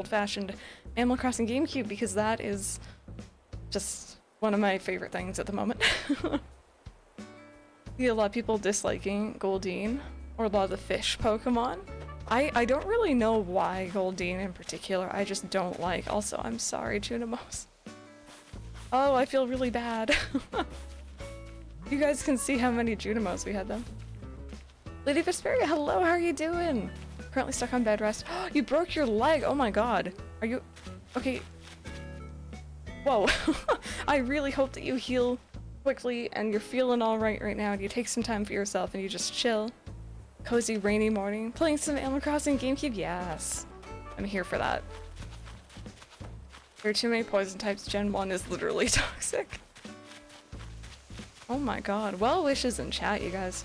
old-fashioned Animal Crossing GameCube because that is just one of my favorite things at the moment. See a lot of people disliking Goldeen or a lot of the fish Pokemon. I don't really know why Goldeen in particular, I just don't like. Also, I'm sorry, Junimos. Oh, I feel really bad. You guys can see how many Junimos we had then. Lady Vesperia, hello, how are you doing? Currently stuck on bed rest. You broke your leg, oh my god. Are you... Okay. Whoa. I really hope that you heal quickly and you're feeling alright right now and you take some time for yourself and you just chill. Cozy rainy morning. Playing some Animal Crossing GameCube? Yes. I'm here for that. There are too many poison types. Gen 1 is literally toxic. Oh my god. Well wishes in chat, you guys.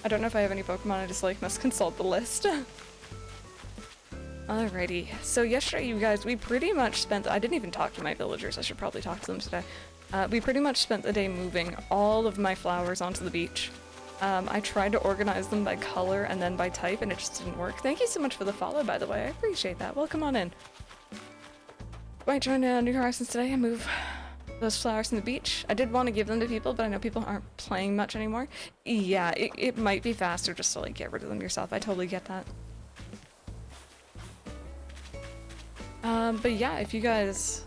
I don't know if I have any Pokemon I dislike. Must consult the list. Alrighty. So yesterday, you guys, we pretty much spent... I didn't even talk to my villagers. I should probably talk to them today. We pretty much spent the day moving all of my flowers onto the beach. I tried to organize them by color and then by type, and it just didn't work. Thank you so much for the follow, by the way. I appreciate that. Welcome on in. Might join New Horizons today and move those flowers from the beach. I did want to give them to people, but I know people aren't playing much anymore. Yeah, it might be faster just to like get rid of them yourself. I totally get that. But yeah, if you guys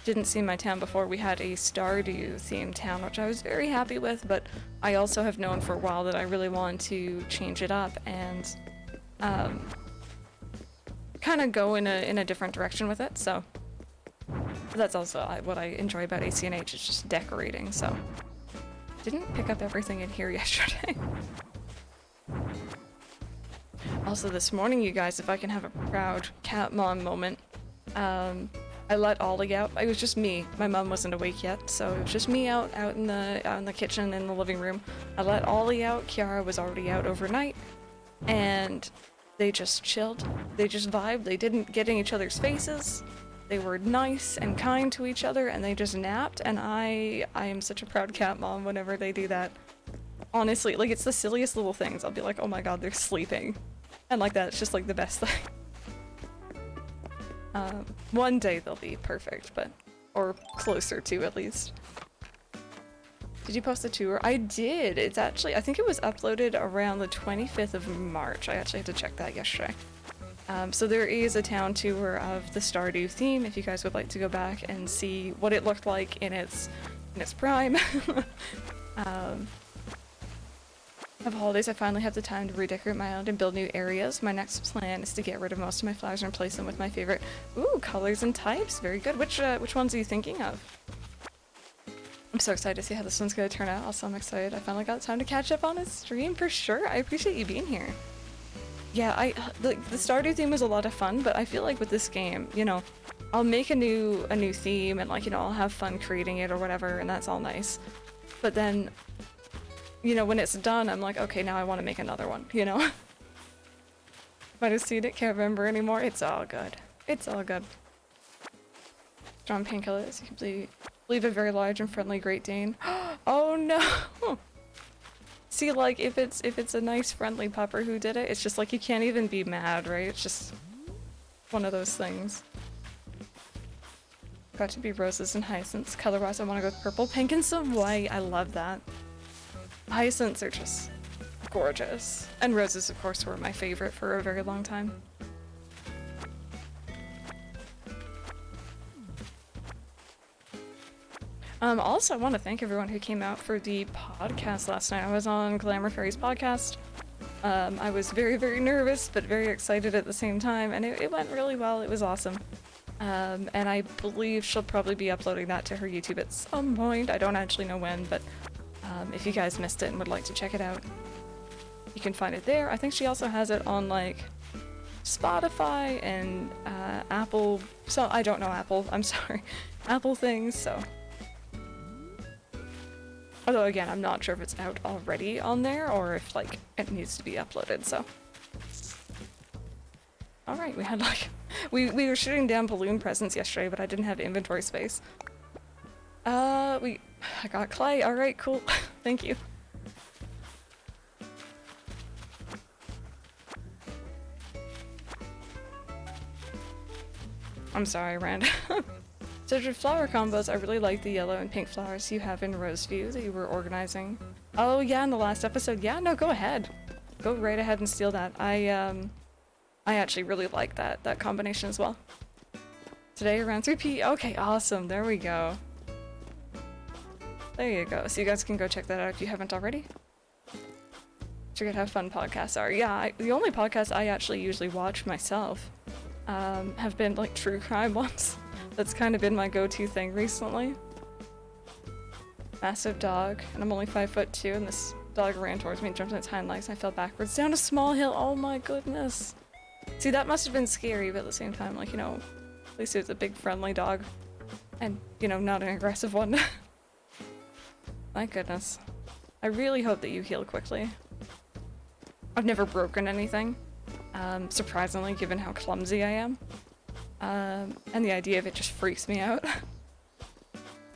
didn't see my town before, we had a Stardew themed town, which I was very happy with, but I also have known for a while that I really want to change it up and kind of go in a different direction with it, so that's also what I enjoy about ACNH, is just decorating, so didn't pick up everything in here yesterday. Also this morning, you guys, if I can have a proud cat mom moment, I let Ollie out. It was just me. My mom wasn't awake yet, so it was just me out in the kitchen in the living room. I let Ollie out. Kiara was already out overnight, and they just chilled. They just vibed. They didn't get in each other's faces. They were nice and kind to each other, and they just napped. And I am such a proud cat mom whenever they do that. Honestly, like, it's the silliest little things. I'll be like, oh my god, they're sleeping, and like that. It's just like the best thing. One day they'll be perfect, but, or closer to at least. Did you post the tour? I did. It's actually, I think it was uploaded around the 25th of March. I actually had to check that yesterday. So there is a town tour of the Stardew theme if you guys would like to go back and see what it looked like in its prime. Of holidays, I finally have the time to redecorate my island and build new areas. My next plan is to get rid of most of my flowers and replace them with my favorite, colors and types. Very good. Which ones are you thinking of? I'm so excited to see how this one's gonna turn out. Also, I'm excited I finally got time to catch up on a stream for sure. I appreciate you being here. Yeah, the Stardew theme was a lot of fun, but I feel like with this game, you know, I'll make a new theme and, like, you know, I'll have fun creating it or whatever, and that's all nice. But then, you know, when it's done, I'm like, okay, now I want to make another one, you know? Might have seen it, can't remember anymore. It's all good. It's all good. Strong painkillers. You can believe a very large and friendly Great Dane. Oh no! See, like, if it's a nice friendly pupper who did it, it's just like you can't even be mad, right? It's just one of those things. Got to be roses and hyacinths. Color-wise, I want to go with purple, pink, and some white. I love that. Hyacinths are just gorgeous. And roses, of course, were my favorite for a very long time. Also, I want to thank everyone who came out for the podcast last night. I was on Glamour Fairy's podcast. I was very, very nervous, but very excited at the same time, and it went really well. It was awesome. And I believe she'll probably be uploading that to her YouTube at some point. I don't actually know when, but if you guys missed it and would like to check it out, you can find it there. I think she also has it on, like, Spotify and Apple. So I don't know Apple, I'm sorry. Apple things, so. Although, again, I'm not sure if it's out already on there or if, like, it needs to be uploaded, so. Alright, we had, like, we were shooting down balloon presents yesterday, but I didn't have inventory space. I got clay. Alright, cool. Thank you. I'm sorry, Rand. So for flower combos, I really like the yellow and pink flowers you have in Roseview that you were organizing. Oh yeah, in the last episode. Yeah, no, go ahead. Go right ahead and steal that. I actually really like that combination as well. Today around 3 p. Okay, awesome. There we go. There you go. So you guys can go check that out if you haven't already. Forget how fun podcasts are. Yeah, the only podcasts I actually usually watch myself have been like true crime ones. That's kind of been my go-to thing recently. Massive dog, and I'm only 5'2", and this dog ran towards me and jumped on its hind legs, and I fell backwards down a small hill. Oh my goodness. See, that must have been scary, but at the same time, like, you know, at least it was a big friendly dog. And, you know, not an aggressive one. My goodness. I really hope that you heal quickly. I've never broken anything, surprisingly, given how clumsy I am. And the idea of it just freaks me out.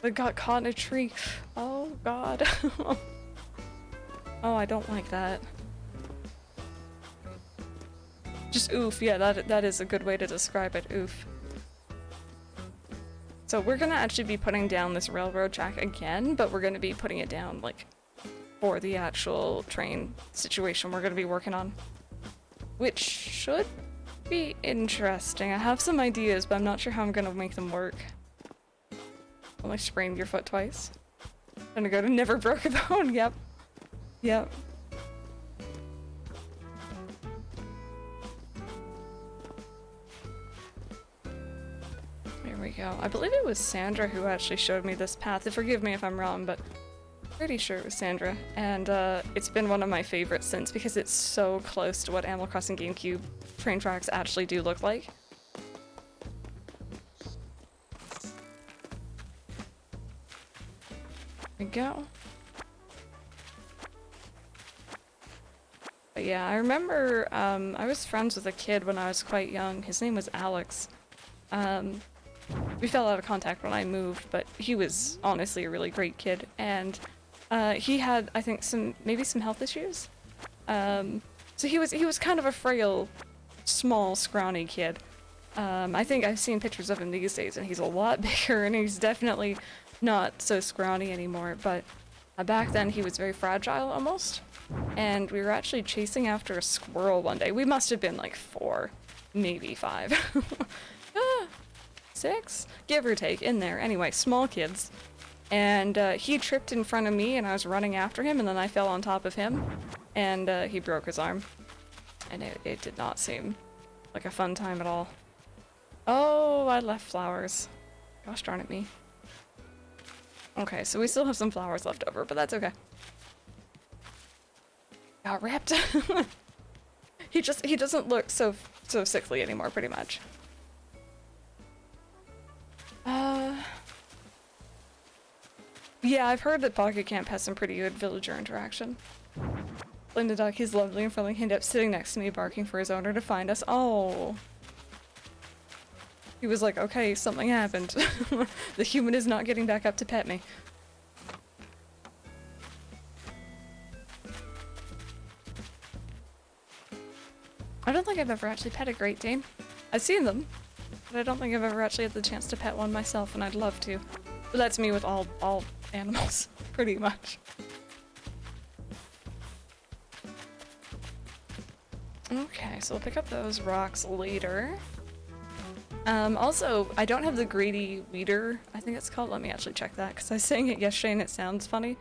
I got caught in a tree. Oh god. Oh, I don't like that. Just oof, yeah, that is a good way to describe it, oof. So we're gonna actually be putting down this railroad track again, but we're gonna be putting it down, like, for the actual train situation we're gonna be working on. Which should be interesting. I have some ideas, but I'm not sure how I'm gonna make them work. Only sprained your foot twice. Gonna go to never broke a bone, yep. Yep. There we go. I believe it was Sandra who actually showed me this path. Forgive me if I'm wrong, but pretty sure it was Sandra. And it's been one of my favorites since, because it's so close to what Animal Crossing GameCube train tracks actually do look like. There we go. But yeah, I remember I was friends with a kid when I was quite young. His name was Alex. We fell out of contact when I moved, but he was honestly a really great kid. And he had, I think, maybe some health issues. So he was kind of a frail, small, scrawny kid. I think I've seen pictures of him these days, and he's a lot bigger, and he's definitely not so scrawny anymore. But back then, he was very fragile, almost. And we were actually chasing after a squirrel one day. We must have been like 4, maybe 5. 6? Give or take, in there. Anyway, small kids. And he tripped in front of me, and I was running after him, and then I fell on top of him, and he broke his arm. And it did not seem like a fun time at all. Oh, I left flowers. Gosh darn it me. Okay, so we still have some flowers left over, but that's okay. Got ripped. He doesn't look so sickly anymore, pretty much. Yeah, I've heard that Pocket Camp has some pretty good villager interaction. Linda Duck, he's lovely and friendly. He ended up sitting next to me, barking for his owner to find us. Oh. He was like, okay, something happened. The human is not getting back up to pet me. I don't think I've ever actually pet a Great Dane. I've seen them, but I don't think I've ever actually had the chance to pet one myself, and I'd love to. But that's me with all animals, pretty much. Okay, so we'll pick up those rocks later. Also, I don't have the greedy weeder, I think it's called. Let me actually check that, because I was saying it yesterday and it sounds funny.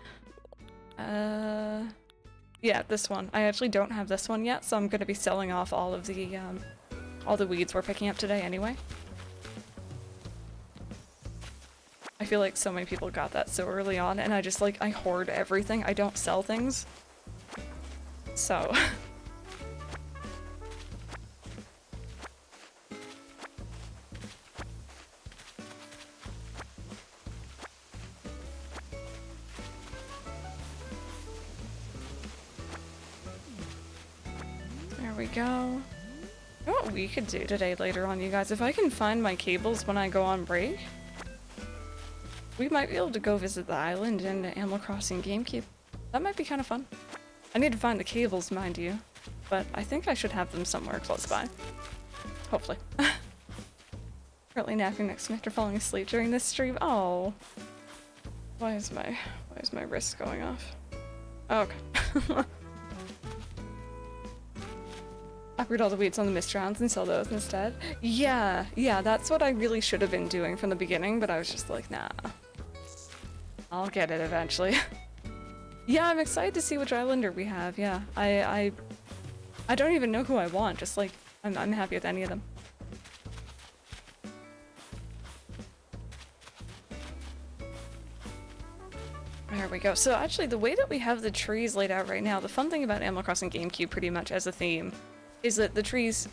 Yeah, this one. I actually don't have this one yet, so I'm gonna be selling off all the weeds we're picking up today anyway. I feel like so many people got that so early on, and I just, like, I hoard everything. I don't sell things. So... There we go. You know what we could do today later on, you guys? If I can find my cables when I go on break, we might be able to go visit the island in Animal Crossing GameCube. That might be kind of fun. I need to find the cables, mind you, but I think I should have them somewhere close by. Hopefully. Currently napping next to me after falling asleep during this stream. Oh. Why is my wrist going off? Oh, okay. Uproot all the weeds on the mist rounds and sell those instead. Yeah, that's what I really should have been doing from the beginning, but I was just like, nah. I'll get it eventually. Yeah, I'm excited to see which Islander we have, yeah. I don't even know who I want, just like, I'm happy with any of them. There we go. So actually, the way that we have the trees laid out right now, the fun thing about Animal Crossing GameCube pretty much as a theme is that the trees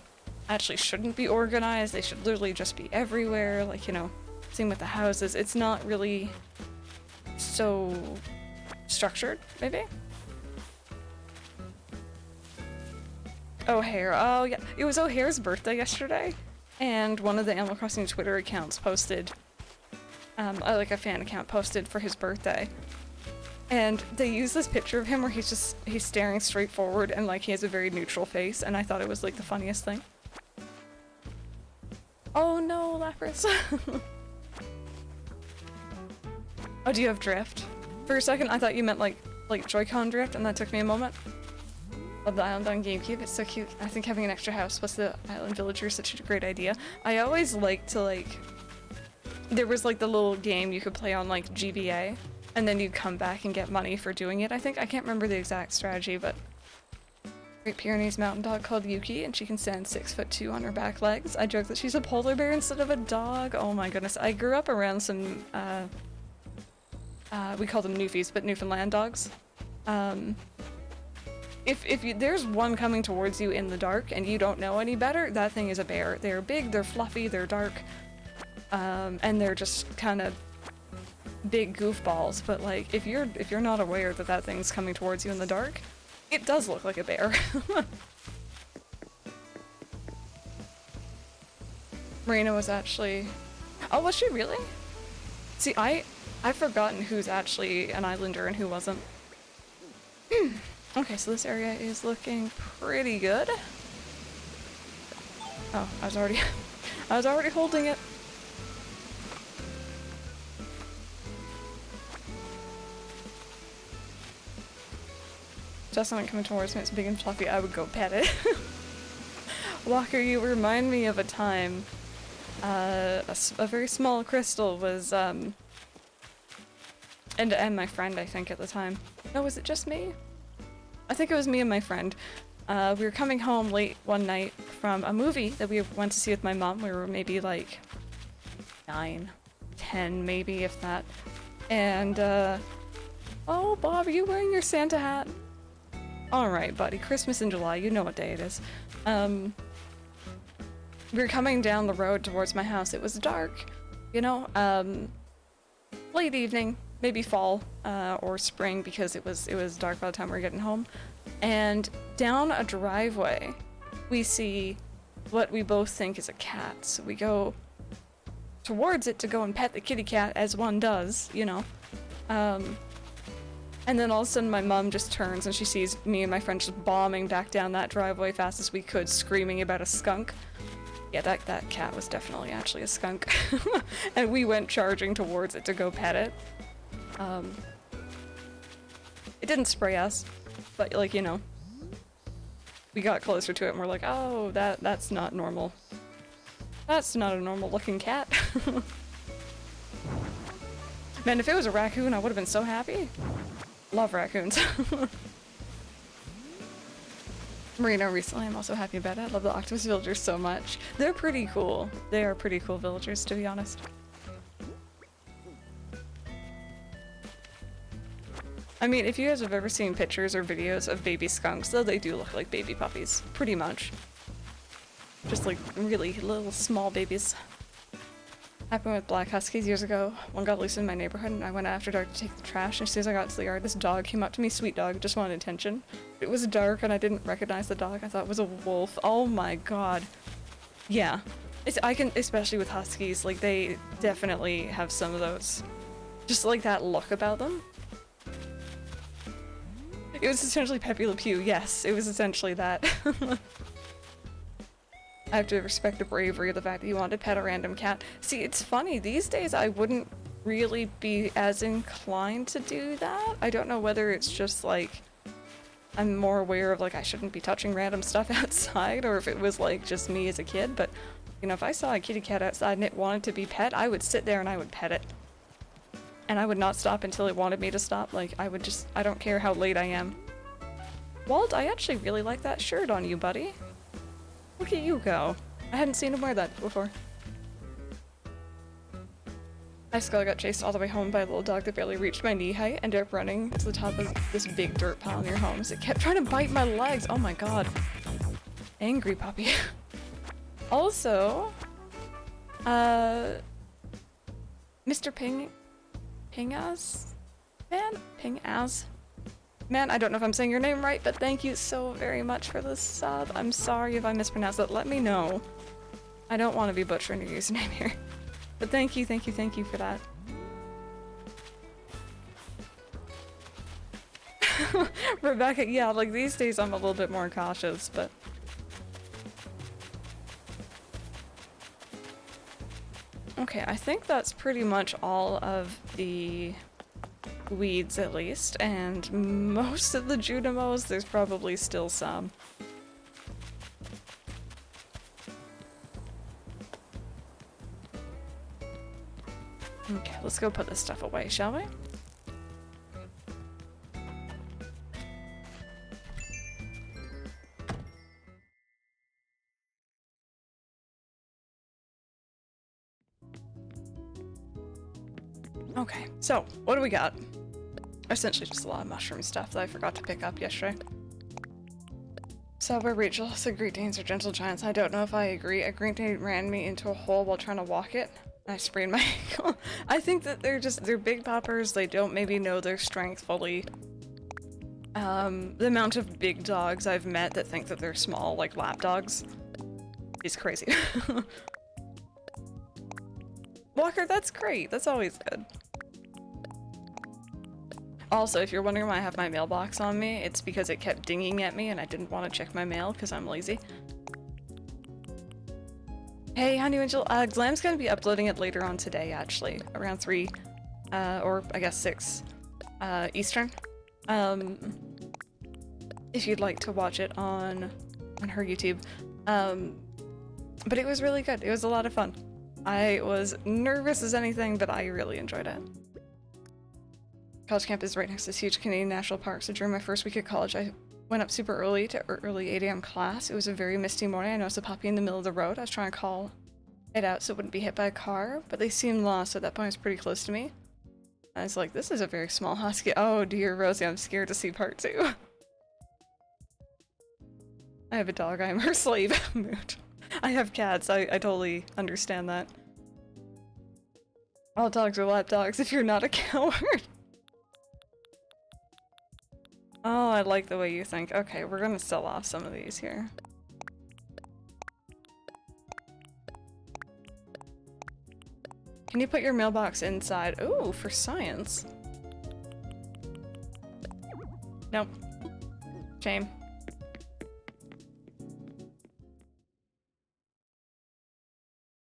actually shouldn't be organized. They should literally just be everywhere. Like, you know, same with the houses. It's not really so structured, maybe? O'Hare. Oh, yeah. It was O'Hare's birthday yesterday, and one of the Animal Crossing Twitter accounts posted, like a fan account posted for his birthday. And they use this picture of him where he's staring straight forward and like he has a very neutral face, and I thought it was like the funniest thing. Oh no, Lapras. Oh, do you have drift? For a second I thought you meant like Joy-Con drift, and that took me a moment. Love the island on GameCube, it's so cute. I think having an extra house plus the island villager is such a great idea. I always liked to there was like the little game you could play on like GBA. And then you come back and get money for doing it, I think. I can't remember the exact strategy, but... Great Pyrenees mountain dog called Yuki, and she can stand 6'2" on her back legs. I joke that she's a polar bear instead of a dog. Oh my goodness. I grew up around some, we call them Newfies, but Newfoundland dogs. If there's one coming towards you in the dark and you don't know any better, that thing is a bear. They're big, they're fluffy, they're dark, and they're just kind of big goofballs, but like if you're not aware that that thing's coming towards you in the dark, it does look like a bear. Marina was actually... Oh, was she really? See, I've forgotten who's actually an islander and who wasn't. Okay, so this area is looking pretty good. Oh, I was already holding it. Just not coming towards me, it's big and fluffy, I would go pet it. Walker, you remind me of a time, a very small crystal was, and my friend, I think, at the time. No, was it just me? I think it was me and my friend. We were coming home late one night from a movie that we went to see with my mom. We were maybe like 9, 10 maybe, if that. And, oh, Bob, are you wearing your Santa hat? Alright, buddy. Christmas in July. You know what day it is. We were coming down the road towards my house. It was dark, you know, late evening, maybe fall, or spring, because it was dark by the time we were getting home. And down a driveway, we see what we both think is a cat. So we go towards it to go and pet the kitty cat, as one does, you know. And then all of a sudden my mom just turns and she sees me and my friend just bombing back down that driveway fast as we could, screaming about a skunk. Yeah, that cat was definitely actually a skunk. And we went charging towards it to go pet it. It didn't spray us, but like, you know, we got closer to it and we're like, oh, that's not normal. That's not a normal looking cat. Man, if it was a raccoon, I would have been so happy. Love raccoons. Marina recently, I'm also happy about it. I love the octopus villagers so much. They're pretty cool. They are pretty cool villagers, to be honest. I mean, if you guys have ever seen pictures or videos of baby skunks, though, they do look like baby puppies. Pretty much. Just like really little small babies. Happened with black huskies years ago. One got loose in my neighborhood and I went after dark to take the trash, and as soon as I got to the yard, this dog came up to me, sweet dog, just wanted attention. It was dark and I didn't recognize the dog. I thought it was a wolf. Oh my god. Yeah. I can, especially with huskies, like they definitely have some of those, just like that look about them. It was essentially Pepe Le Pew, yes, it was essentially that. I have to respect the bravery of the fact that you want to pet a random cat. See, it's funny, these days I wouldn't really be as inclined to do that. I don't know whether it's just like I'm more aware of like I shouldn't be touching random stuff outside, or if it was like just me as a kid, but you know, if I saw a kitty cat outside and it wanted to be pet, I would sit there and I would pet it. And I would not stop until it wanted me to stop. Like, I would just, I don't care how late I am. Walt, I actually really like that shirt on you, buddy. Look at you go. I hadn't seen him wear that before. I still got chased all the way home by a little dog that barely reached my knee height, ended up running to the top of this big dirt pile near home. It kept trying to bite my legs. Oh my god. Angry puppy. Also, Mr. Pingaz? Man, I don't know if I'm saying your name right, but thank you so very much for the sub. I'm sorry if I mispronounced it. Let me know. I don't want to be butchering your username here. But thank you for that. Rebecca, yeah, like these days I'm a little bit more cautious, but... Okay, I think that's pretty much all of the weeds at least, and most of the Junimos, there's probably still some. Okay, let's go put this stuff away, shall we? Okay, so what do we got? Essentially just a lot of mushroom stuff that I forgot to pick up yesterday. Subway Rachel said Great Danes are gentle giants. I don't know if I agree. A Great Dane ran me into a hole while trying to walk it. I sprained my ankle. I think that they're big poppers. They don't maybe know their strength fully. The amount of big dogs I've met that think that they're small, like lap dogs, is crazy. Walker, that's great. That's always good. Also, if you're wondering why I have my mailbox on me, it's because it kept dinging at me and I didn't want to check my mail because I'm lazy. Hey, Honey Angel, Glam's gonna be uploading it later on today, actually, around 3, or I guess 6, Eastern. If you'd like to watch it on her YouTube. But it was really good. It was a lot of fun. I was nervous as anything, but I really enjoyed it. College camp is right next to this huge Canadian national park, so during my first week at college, I went up super early to early 8 AM class. It was a very misty morning. I noticed a puppy in the middle of the road. I was trying to call it out so it wouldn't be hit by a car, but they seemed lost, so at that point it was pretty close to me. I was like, this is a very small husky. Oh dear, Rosie, I'm scared to see part 2. I have a dog, I am her slave. Mood. I have cats, I totally understand that. All dogs are lap dogs if you're not a coward. Oh, I like the way you think. Okay, we're gonna sell off some of these here. Can you put your mailbox inside? Ooh, for science. Nope. Shame.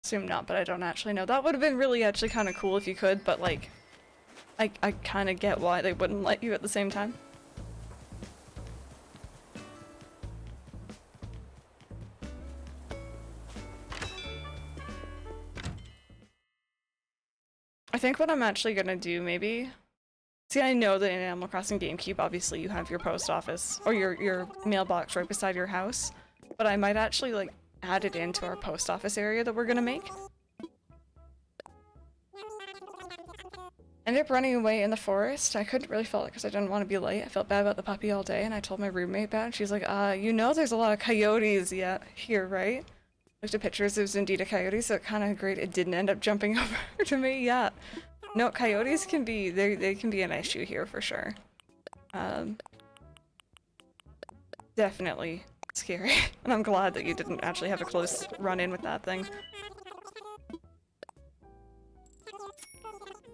Assume not, but I don't actually know. That would have been really actually kind of cool if you could, but like, I kind of get why they wouldn't let you at the same time. I think what I'm actually gonna do, maybe... See, I know that in Animal Crossing GameCube, obviously you have your post office, or your mailbox right beside your house, but I might actually, like, add it into our post office area that we're gonna make. Ended up running away in the forest. I couldn't really follow it because I didn't want to be late. I felt bad about the puppy all day, and I told my roommate about it. She's like, you know there's a lot of coyotes here, right? Looked at pictures, it was indeed a coyote, so it kind of great it didn't end up jumping over to me. Yeah. No, coyotes can be, they can be an issue here for sure. Definitely scary. And I'm glad that you didn't actually have a close run-in with that thing.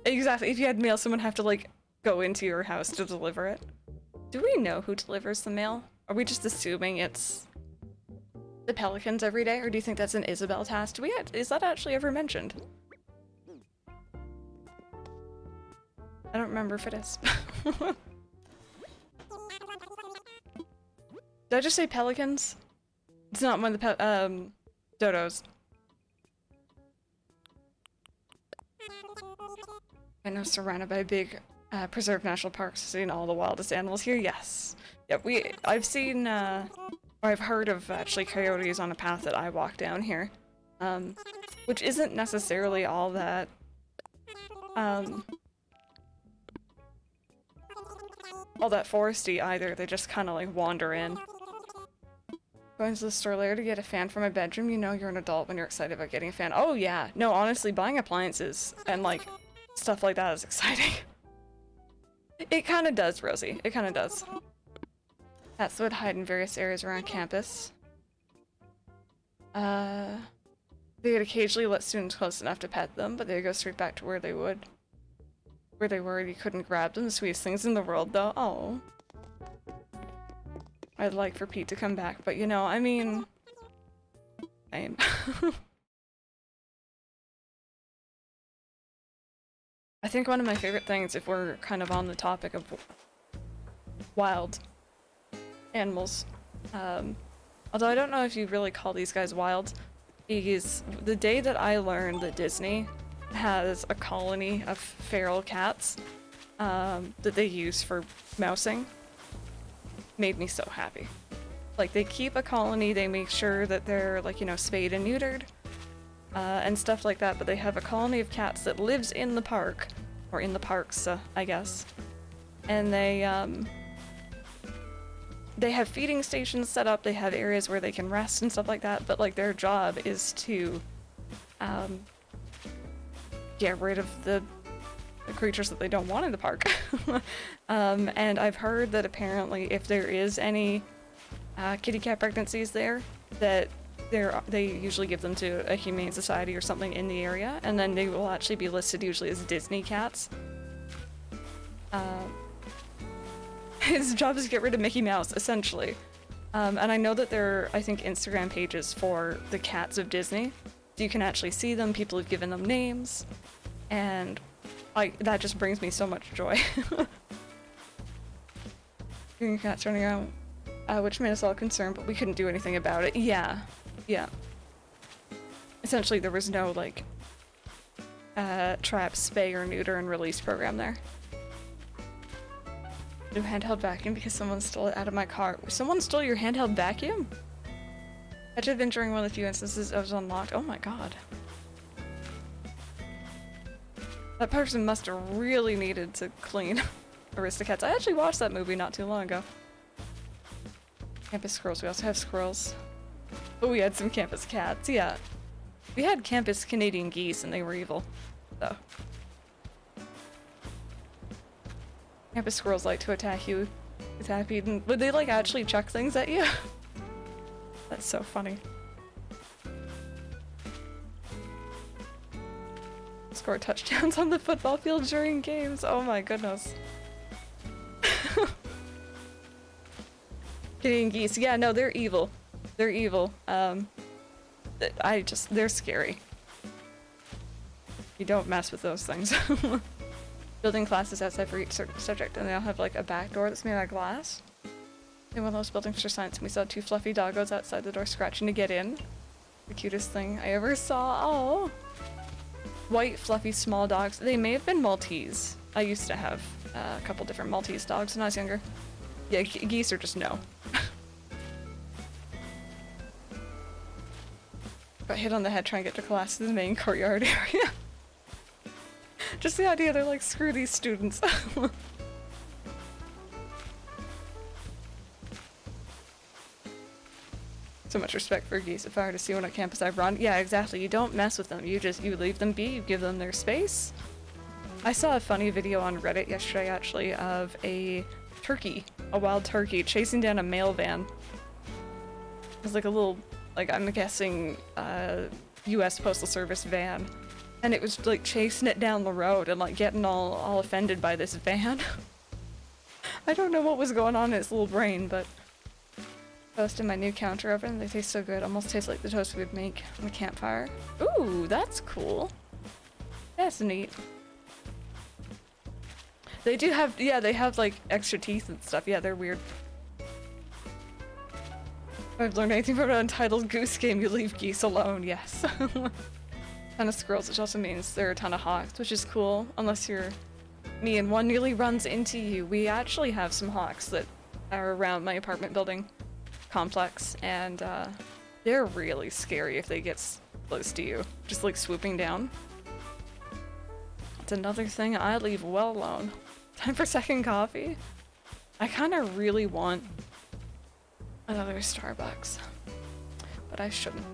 Exactly, if you had mail, someone have to, like, go into your house to deliver it. Do we know who delivers the mail? Are we just assuming it's the pelicans every day, or do you think that's an Isabelle task? Is that actually ever mentioned? I don't remember if it is. Did I just say pelicans? It's not one of the dodos. I know, surrounded by big preserved national parks, seeing all the wildest animals here. Yes. Yep. I've seen or I've heard of actually coyotes on a path that I walk down here, which isn't necessarily all that foresty either. They just kind of like wander in. Going to the store later to get a fan for my bedroom. You know you're an adult when you're excited about getting a fan. Oh yeah. No, honestly, buying appliances and like stuff like that is exciting. It kind of does, Rosie. It kind of does. Cats would hide in various areas around campus. They would occasionally let students close enough to pet them, but they would go straight back to where they were. You couldn't grab them. The sweetest things in the world, though. Oh. I'd like for Pete to come back, but you know, I mean... Same. I think one of my favorite things, if we're kind of on the topic of wild animals, although I don't know if you really call these guys wild, is the day that I learned that Disney has a colony of feral cats that they use for mousing made me so happy. Like, they keep a colony, they make sure that they're, like, you know, spayed and neutered, and stuff like that, but they have a colony of cats that lives in the park, or in the parks, I guess. And they have feeding stations set up, they have areas where they can rest and stuff like that, but, like, their job is to, get rid of the creatures that they don't want in the park. And I've heard that apparently if there is any kitty cat pregnancies there, that they usually give them to a humane society or something in the area, and then they will actually be listed usually as Disney cats. His job is to get rid of Mickey Mouse, essentially. And I know that there are, I think, Instagram pages for the cats of Disney. So you can actually see them, people have given them names, and that just brings me so much joy. Your cat's running out, which made us all concerned, but we couldn't do anything about it. Yeah. Essentially, there was no, like, trap, spay, or neuter and release program there. New handheld vacuum because someone stole it out of my car. Someone stole your handheld vacuum? That should have been during one of the few instances it was unlocked. Oh my god. That person must have really needed to clean Aristocats. I actually watched that movie not too long ago. Campus squirrels. We also have squirrels. But we had some campus cats. Yeah. We had campus Canadian geese and they were evil. So. Campus squirrels like to attack you. Would they like actually chuck things at you? That's so funny. Score touchdowns on the football field during games. Oh my goodness. Canadian geese. Yeah, no, they're evil. They're evil. They're scary. You don't mess with those things. Building classes outside for each subject, and they all have like a back door that's made out of glass. In one of those buildings for science, and we saw two fluffy doggos outside the door scratching to get in. The cutest thing I ever saw. Oh. White, fluffy, small dogs. They may have been Maltese. I used to have a couple different Maltese dogs when I was younger. Yeah, geese are just no. Got hit on the head trying to get to class in the main courtyard area. Just the idea, they're like, screw these students. So much respect for geese. If I were to see one at campus, I'd run. Yeah, exactly. You don't mess with them. You leave them be. You give them their space. I saw a funny video on Reddit yesterday, actually, of a wild turkey, chasing down a mail van. It was like a little, like, I'm guessing, US Postal Service van. And it was, like, chasing it down the road and, like, getting all offended by this van. I don't know what was going on in its little brain, but Toast in my new counter oven. They taste so good. Almost taste like the toast we'd make on the campfire. Ooh, that's cool. That's neat. They do have, yeah, they have like extra teeth and stuff. Yeah, they're weird. If I've learned anything from an Untitled Goose Game, you leave geese alone. Yes. Ton of squirrels, which also means there are a ton of hawks, which is cool. Unless you're me and one nearly runs into you. We actually have some hawks that are around my apartment building complex, and they're really scary if they get close to you. Just like swooping down. It's another thing I leave well alone. Time for second coffee? I kind of really want another Starbucks, but I shouldn't.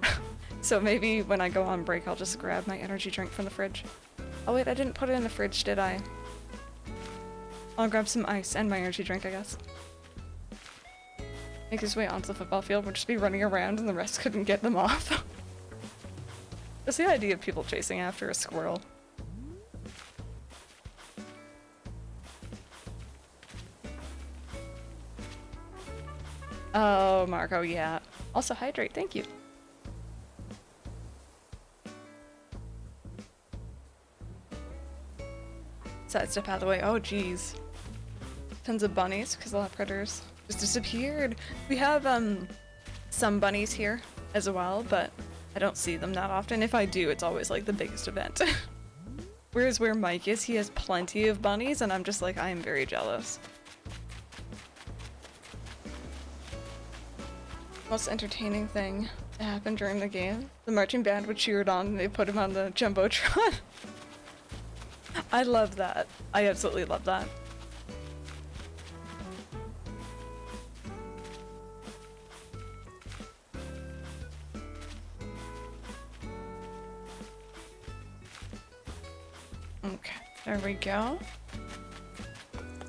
So maybe when I go on break, I'll just grab my energy drink from the fridge. Oh wait, I didn't put it in the fridge, did I? I'll grab some ice and my energy drink, I guess. Make his way onto the football field. We'll just be running around and the rest couldn't get them off. That's the idea of people chasing after a squirrel. Oh, Marco, yeah. Also hydrate, thank you. Sidestep out of the way. Oh, geez. Tons of bunnies, because a lot of predators just disappeared. We have, some bunnies here as well, but I don't see them that often. If I do, it's always, like, the biggest event. Whereas where Mike is, he has plenty of bunnies, and I'm just like, I am very jealous. Most entertaining thing to happen during the game. The marching band would cheer it on and they put him on the Jumbotron. I love that. I absolutely love that. Okay, there we go.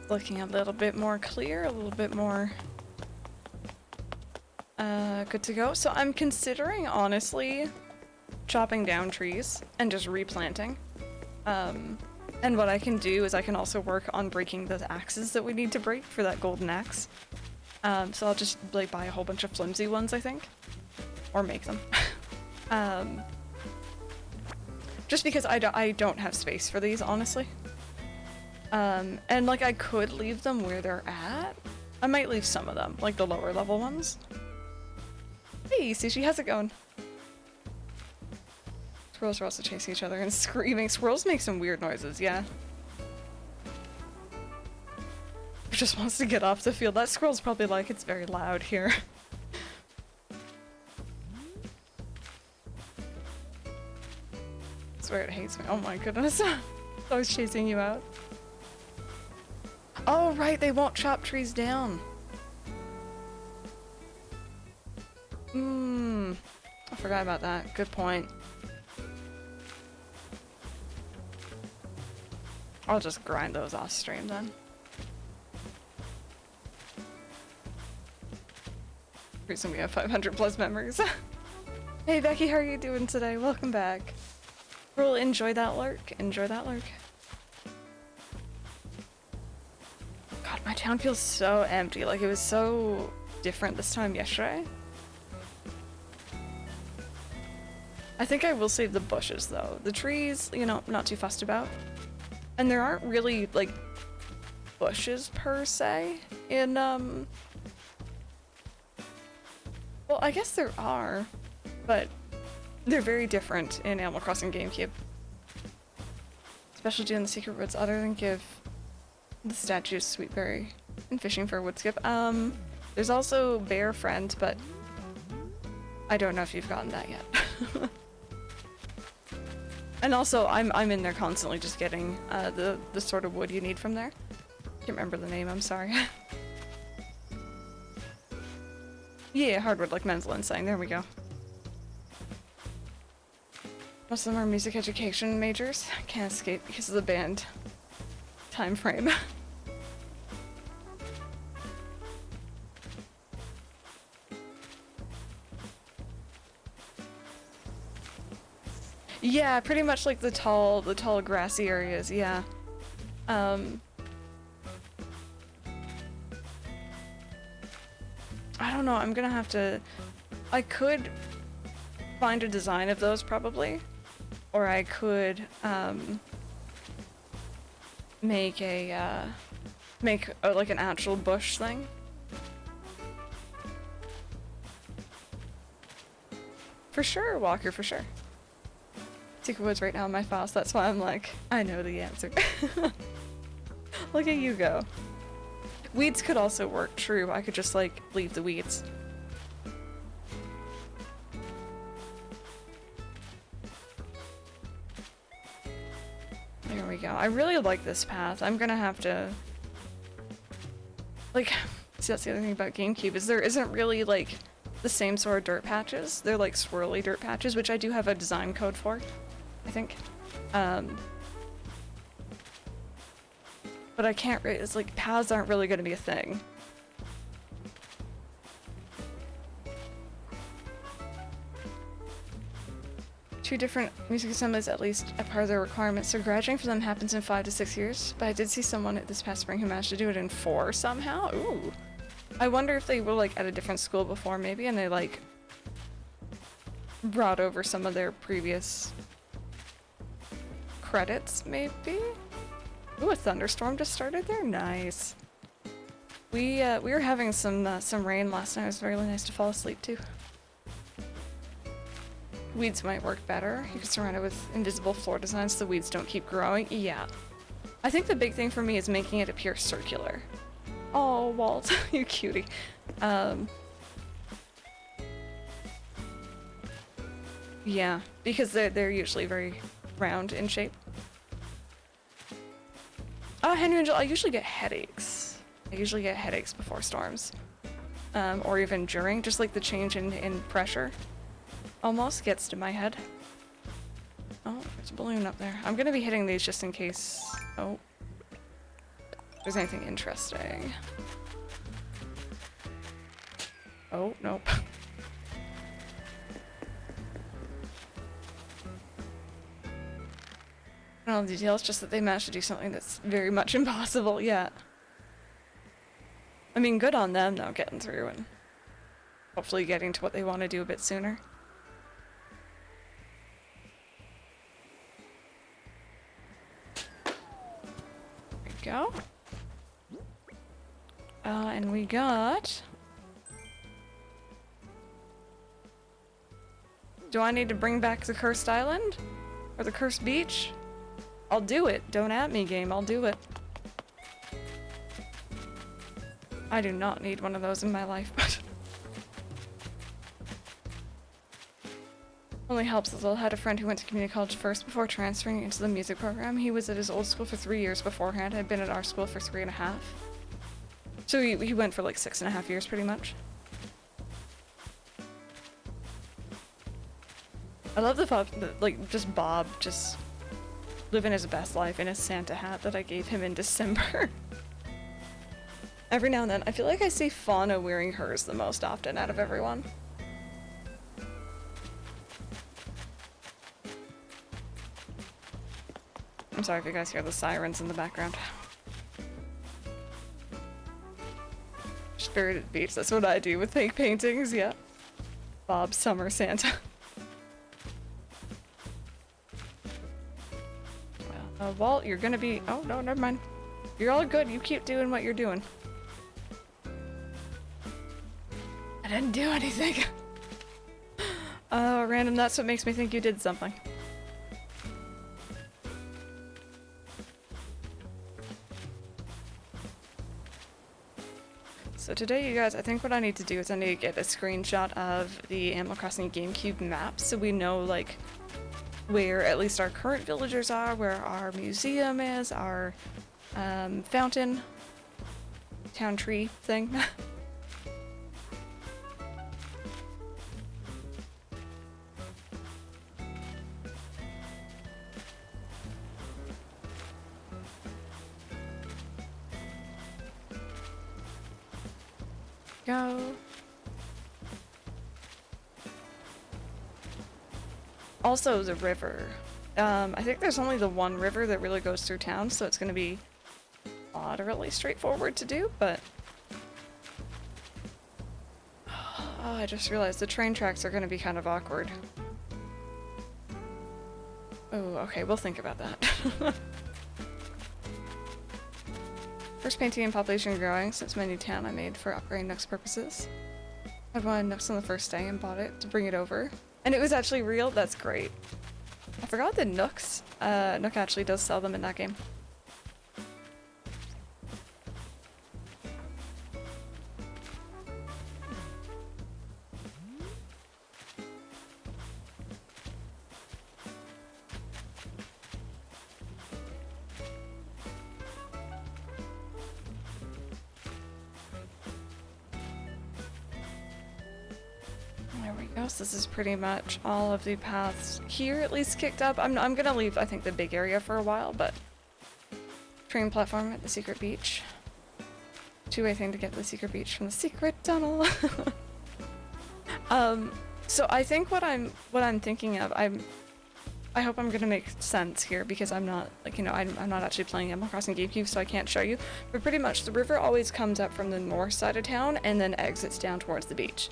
Looking a little bit more clear, a little bit more good to go. So I'm considering, honestly, chopping down trees and just replanting. And what I can do is I can also work on breaking the axes that we need to break for that golden axe. So I'll just like buy a whole bunch of flimsy ones, I think. Or make them. Just because I don't have space for these, honestly. And like I could leave them where they're at. I might leave some of them, like the lower level ones. Hey, Sushi, how's it going? Squirrels are also chasing each other and screaming. Squirrels make some weird noises, yeah. Just wants to get off the field. That squirrel's probably like, it's very loud here. I swear it hates me. Oh my goodness. I was chasing you out. Oh right, they won't chop trees down. I forgot about that. Good point. I'll just grind those off stream then. Reason we have 500 plus members. Hey Becky, how are you doing today? Welcome back. We'll enjoy that lurk. Enjoy that lurk. God, my town feels so empty. Like it was so different this time yesterday. I think I will save the bushes though. The trees, you know, not too fussed about. And there aren't really like bushes per se in well, I guess there are, but they're very different in Animal Crossing GameCube. Especially doing the secret woods other than give the statues Sweetberry and fishing for a wood skip. There's also Bear Friend, but I don't know if you've gotten that yet. And also, I'm in there constantly just getting the sort of wood you need from there. Can't remember the name, I'm sorry. Yeah, hardwood, like Menzel saying. There we go. Most of them are music education majors. Can't escape because of the band time frame. Yeah, pretty much like the tall grassy areas, yeah. I don't know, I'm gonna have to... I could find a design of those probably, or I could make like an actual bush thing. For sure, Walker, for sure. Secret Woods right now in my files, that's why I'm like, I know the answer. Look at you go. Weeds could also work, true. I could just like leave the weeds. There we go. I really like this path. I'm gonna have to... Like, see, that's the other thing about GameCube, is there isn't really like the same sort of dirt patches. They're like swirly dirt patches, which I do have a design code for, I think. But I can't really, it's like paths aren't really gonna be a thing. Two different music assemblies, at least a part of their requirements. So graduating for them happens in 5 to 6 years, but I did see someone this past spring who managed to do it in 4 somehow. Ooh. I wonder if they were like at a different school before maybe, and they like brought over some of their previous credits maybe? Ooh, a thunderstorm just started there? Nice. We were having some rain last night. It was really nice to fall asleep to. Weeds might work better. You can surround it with invisible floor designs so the weeds don't keep growing. Yeah. I think the big thing for me is making it appear circular. Oh, Walt, you cutie. Yeah, because they're usually very round in shape. Henry Angel, I usually get headaches. I usually get headaches before storms. Or even during, just like the change in pressure. Almost gets to my head. Oh, there's a balloon up there. I'm gonna be hitting these just in case. Oh. There's anything interesting. Oh, nope. All the details, just that they managed to do something that's very much impossible yet. I mean, good on them though, getting through and hopefully getting to what they want to do a bit sooner. There we go. And we got... Do I need to bring back the cursed island? Or the cursed beach? I'll do it. Don't at me, game. I'll do it. I do not need one of those in my life, but... Only helps as well. Had a friend who went to community college first before transferring into the music program. He was at his old school for 3 years beforehand. Had been at our school for 3.5. So he went for like 6.5 years pretty much. I love the fact that, like, just Bob just living his best life in a Santa hat that I gave him in December. Every now and then, I feel like I see Fauna wearing hers the most often out of everyone. I'm sorry if you guys hear the sirens in the background. Spirited Beach, that's what I do with fake paintings, yeah. Bob Summer Santa. Walt, you're gonna be... Oh, no, never mind. You're all good. You keep doing what you're doing. I didn't do anything. Random, that's what makes me think you did something. So today, you guys, I think what I need to do is I need to get a screenshot of the Animal Crossing GameCube map so we know, like, where at least our current villagers are, where our museum is, our fountain, town tree thing. Go. Also, the river. I think there's only the one river that really goes through town, so it's going to be moderately straightforward to do, but... Oh, I just realized the train tracks are gonna be kind of awkward. Oh, okay, we'll think about that. First painting and population growing since my new town I made for upgrading Nook's purposes. I wanted Nooks on the first day and bought it to bring it over. And it was actually real? That's great. I forgot that Nooks, Nook actually does sell them in that game. This is pretty much all of the paths here at least kicked up. I'm gonna leave, I think, the big area for a while, but train platform at the secret beach. Two-way thing to get to the secret beach from the secret tunnel. So I think what I'm thinking of, I hope I'm gonna make sense here because I'm not, like, you know, I'm not actually playing Animal Crossing GameCube, so I can't show you. But pretty much the river always comes up from the north side of town and then exits down towards the beach.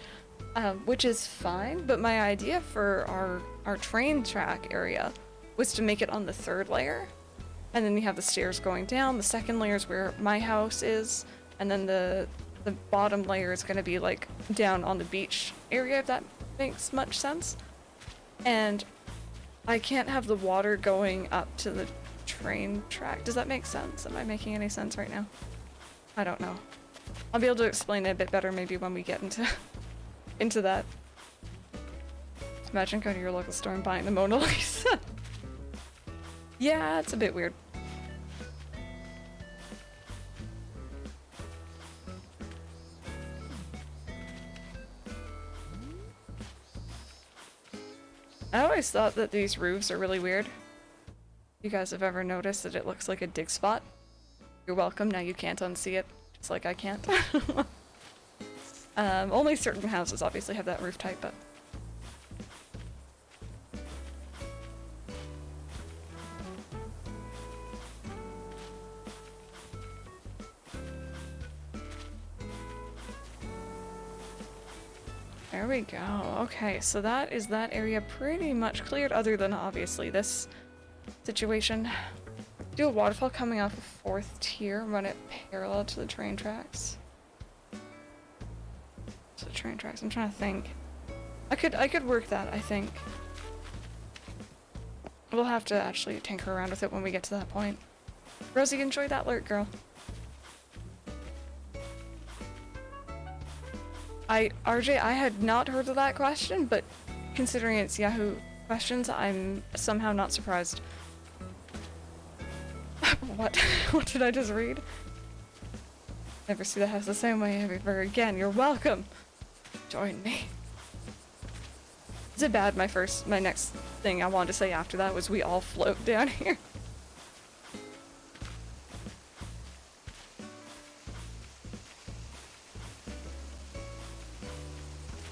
Which is fine, but my idea for our train track area was to make it on the third layer, and then you have the stairs going down. The second layer is where my house is, and then the bottom layer is going to be like down on the beach area, if that makes much sense. And I can't have the water going up to the train track. Does that make sense? Am I making any sense right now? I don't know. I'll be able to explain it a bit better maybe when we get into that. Imagine going to your local store and buying the Mona Lisa. Yeah, it's a bit weird. I always thought that these roofs are really weird. You guys have ever noticed that it looks like a dig spot? You're welcome, now you can't unsee it, just like I can't. Only certain houses obviously have that roof type, but... There we go. Okay, so that is that area pretty much cleared, other than obviously this situation. Do a waterfall coming off of 4th tier, run it parallel to the train tracks. To the train tracks, I'm trying to think. I could work that, I think. We'll have to actually tinker around with it when we get to that point. Rosie, enjoy that alert, girl. RJ, I had not heard of that question, but considering it's Yahoo questions, I'm somehow not surprised. What? What did I just read? Never see the house the same way ever again. You're welcome. Join me. Is it bad? My next thing I wanted to say after that was we all float down here.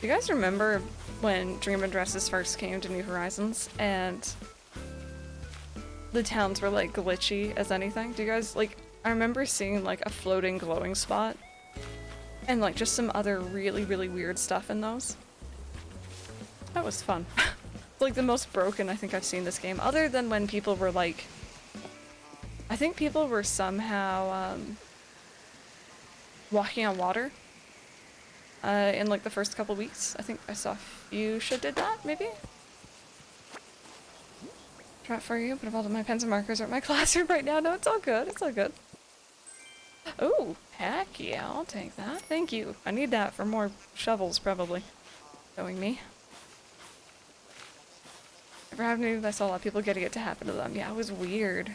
Do you guys remember when Dream Addresses first came to New Horizons and the towns were like glitchy as anything? Do you guys like, I remember seeing like a floating glowing spot and like just some other really, really weird stuff in those. That was fun. Like the most broken I think I've seen this game, other than when people were like, I think people were somehow walking on water. In like the first couple weeks. I think I saw Fuchsia did that, maybe? Try it for you, but all of my pens and markers are at my classroom right now. No, it's all good. It's all good. Oh, heck yeah, I'll take that. Thank you. I need that for more shovels, probably. Showing me. Never happened. I saw a lot of people getting it to happen to them. Yeah, it was weird.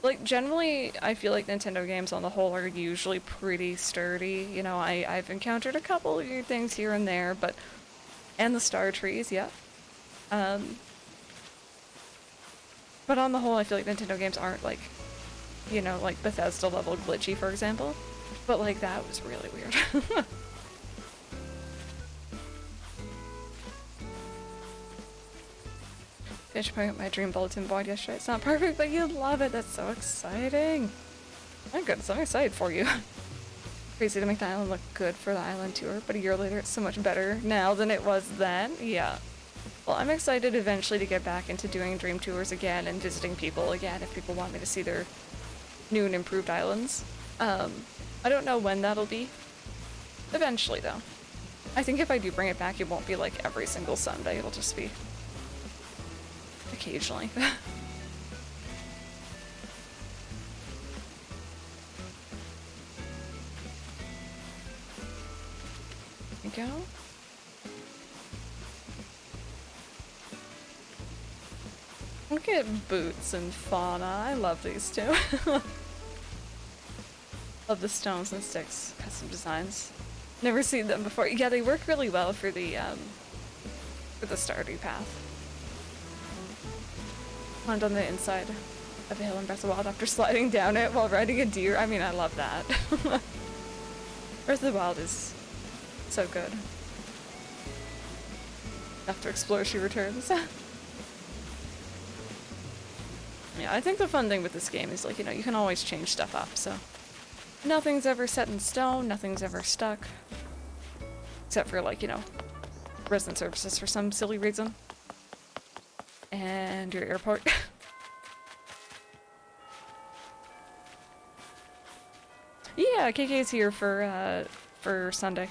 Like, generally, I feel like Nintendo games on the whole are usually pretty sturdy. You know, I've encountered a couple of weird things here and there, but... And the star trees, yeah. But on the whole, I feel like Nintendo games aren't, like, you know, like Bethesda level glitchy, for example. But, like, that was really weird. Finished putting up my dream bulletin board yesterday. It's not perfect, but you love it. That's so exciting. My goodness, I'm excited for you. Crazy to make the island look good for the island tour, but a year later it's so much better now than it was then. Yeah. Well, I'm excited eventually to get back into doing dream tours again and visiting people again if people want me to see their new and improved islands. I don't know when that'll be. Eventually, though. I think if I do bring it back, it won't be like every single Sunday. It'll just be occasionally. Go. Look at Boots and Fauna. I love these two. Love the stones and sticks custom designs. Never seen them before. Yeah, they work really well for the Stardew path. Land on the inside of a hill in Breath of the Wild after sliding down it while riding a deer. I mean, I love that. Breath of the Wild is so good. After explore, she returns. Yeah, I think the fun thing with this game is, like, you know, you can always change stuff up, so nothing's ever set in stone, nothing's ever stuck. Except for, like, you know, resident services for some silly reason. And your airport. Yeah, KK's here for Sunday.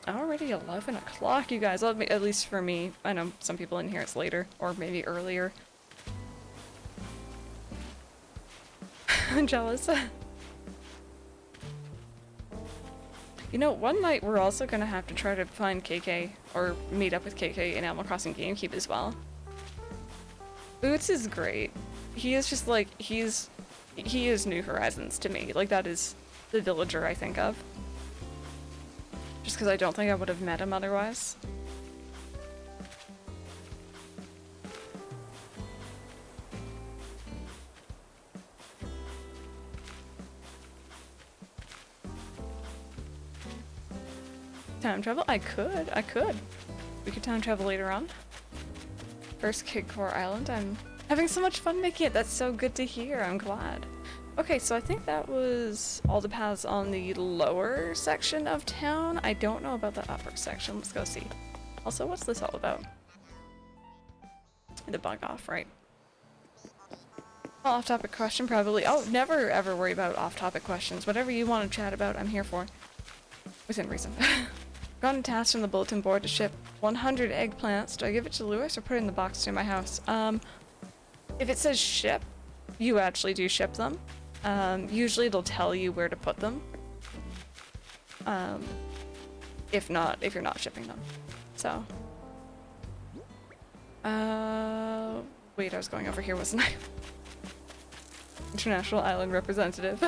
Already 11 o'clock, you guys. At least for me. I know some people in here it's later, or maybe earlier. I'm jealous. You know, one night we're also gonna have to try to find KK, or meet up with KK in Animal Crossing GameCube as well. Boots is great. He is just like, he is New Horizons to me. Like, that is the villager I think of. Just because I don't think I would have met him otherwise. Time travel? I could. We could time travel later on. First Kid Core Island. I'm having so much fun making it. That's so good to hear. I'm glad. Okay, so I think that was all the paths on the lower section of town. I don't know about the upper section. Let's go see. Also, what's this all about? The bug off, right? Off-topic question, probably. Oh, never ever worry about off-topic questions. Whatever you want to chat about, I'm here for. Within reason. Gotten a task from the bulletin board to ship 100 eggplants. Do I give it to Lewis or put it in the box to my house? If it says ship, you actually do ship them. Usually it'll tell you where to put them. If you're not shipping them. So. Wait, I was going over here, wasn't I? International Island Representative.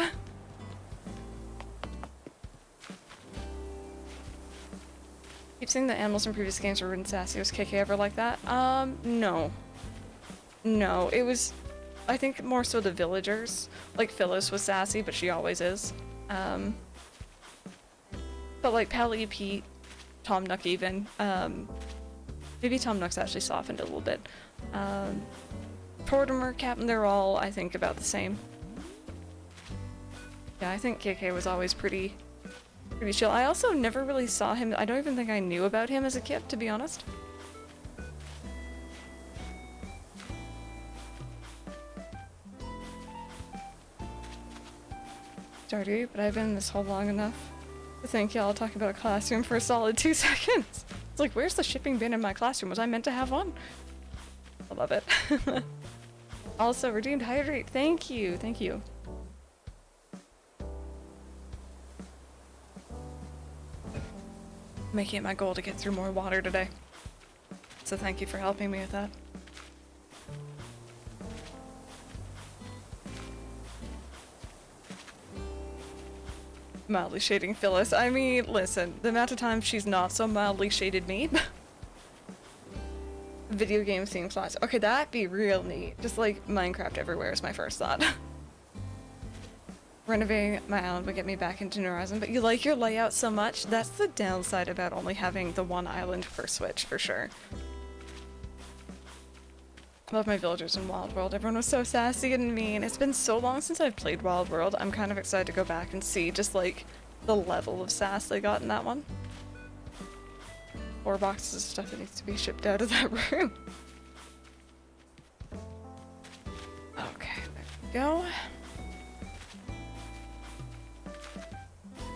Keep saying that animals in previous games were ridden sassy. Was KK ever like that? No. No, it was, I think, more so the villagers. Like, Phyllis was sassy, but she always is. But like Pally, Pete, Tom Nook even, maybe Tom Nook's actually softened a little bit. Tortimer, Captain, they're all, I think, about the same. Yeah, I think KK was always pretty chill. I also never really saw him, I don't even think I knew about him as a kid, to be honest. Stardew, but I've been in this hole long enough to think y'all talking about a classroom for a solid 2 seconds. It's like, where's the shipping bin in my classroom? Was I meant to have one? I love it. Also, redeemed hydrate. Thank you. Thank you. Making it my goal to get through more water today. So thank you for helping me with that. Mildly shading Phyllis. I mean, listen, the amount of times she's not so mildly shaded me. Video game theme class. Okay, that'd be real neat. Just like Minecraft everywhere is my first thought. Renovating my island would get me back into New Horizons, but you like your layout so much? That's the downside about only having the one island per Switch, for sure. I love my villagers in Wild World. Everyone was so sassy and mean. It's been so long since I've played Wild World. I'm kind of excited to go back and see just like the level of sass they got in that one. 4 boxes of stuff that needs to be shipped out of that room. Okay, there we go.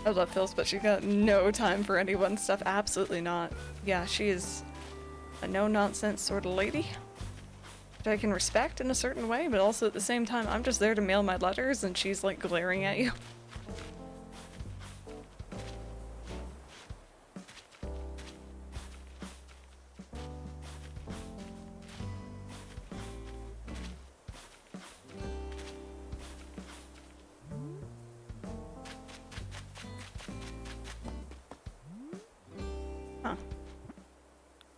I love Phil's, but she's got no time for anyone's stuff. Absolutely not. Yeah, she is a no-nonsense sort of lady. Which I can respect in a certain way, but also at the same time, I'm just there to mail my letters and she's like glaring at you. Huh.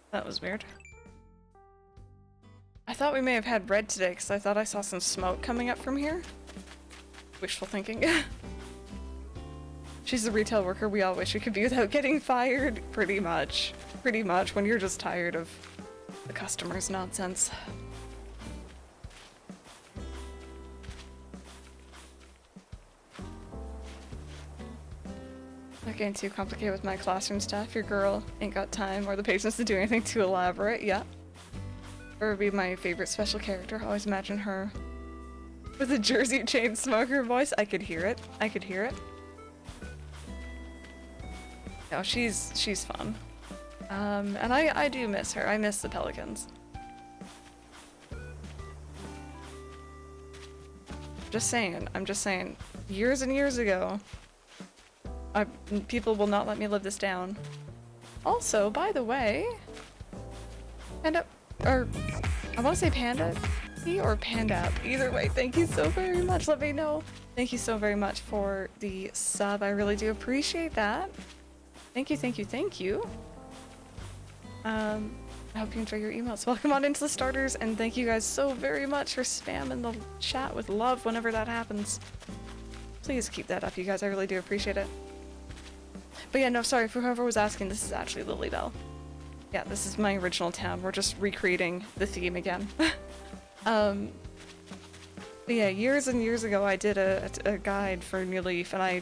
That was weird. I thought we may have had bread today because I thought I saw some smoke coming up from here. Wishful thinking. She's a retail worker we all wish we could be without getting fired. Pretty much. Pretty much when you're just tired of the customer's nonsense. Not getting too complicated with my classroom stuff. Your girl ain't got time or the patience to do anything too elaborate. Yeah. Her would be my favorite special character. I always imagine her with a Jersey chain smoker voice. I could hear it. I could hear it. No, she's fun. And I do miss her. I miss the Pelicans. Just saying. I'm just saying. Years and years ago, people will not let me live this down. Also, by the way, or I want to say Panda or Panda. Either way, thank you so very much. Let me know. Thank you so very much for the sub. I really do appreciate that. Thank you, thank you, thank you. I hope you enjoy your emails. Welcome on into the starters, and thank you guys so very much for spamming the chat with love whenever that happens. Please keep that up, you guys. I really do appreciate it. But yeah, no, sorry for whoever was asking. This is actually LilyBelle. Yeah, this is my original town. We're just recreating the theme again. But yeah, years and years ago I did a guide for New Leaf, and I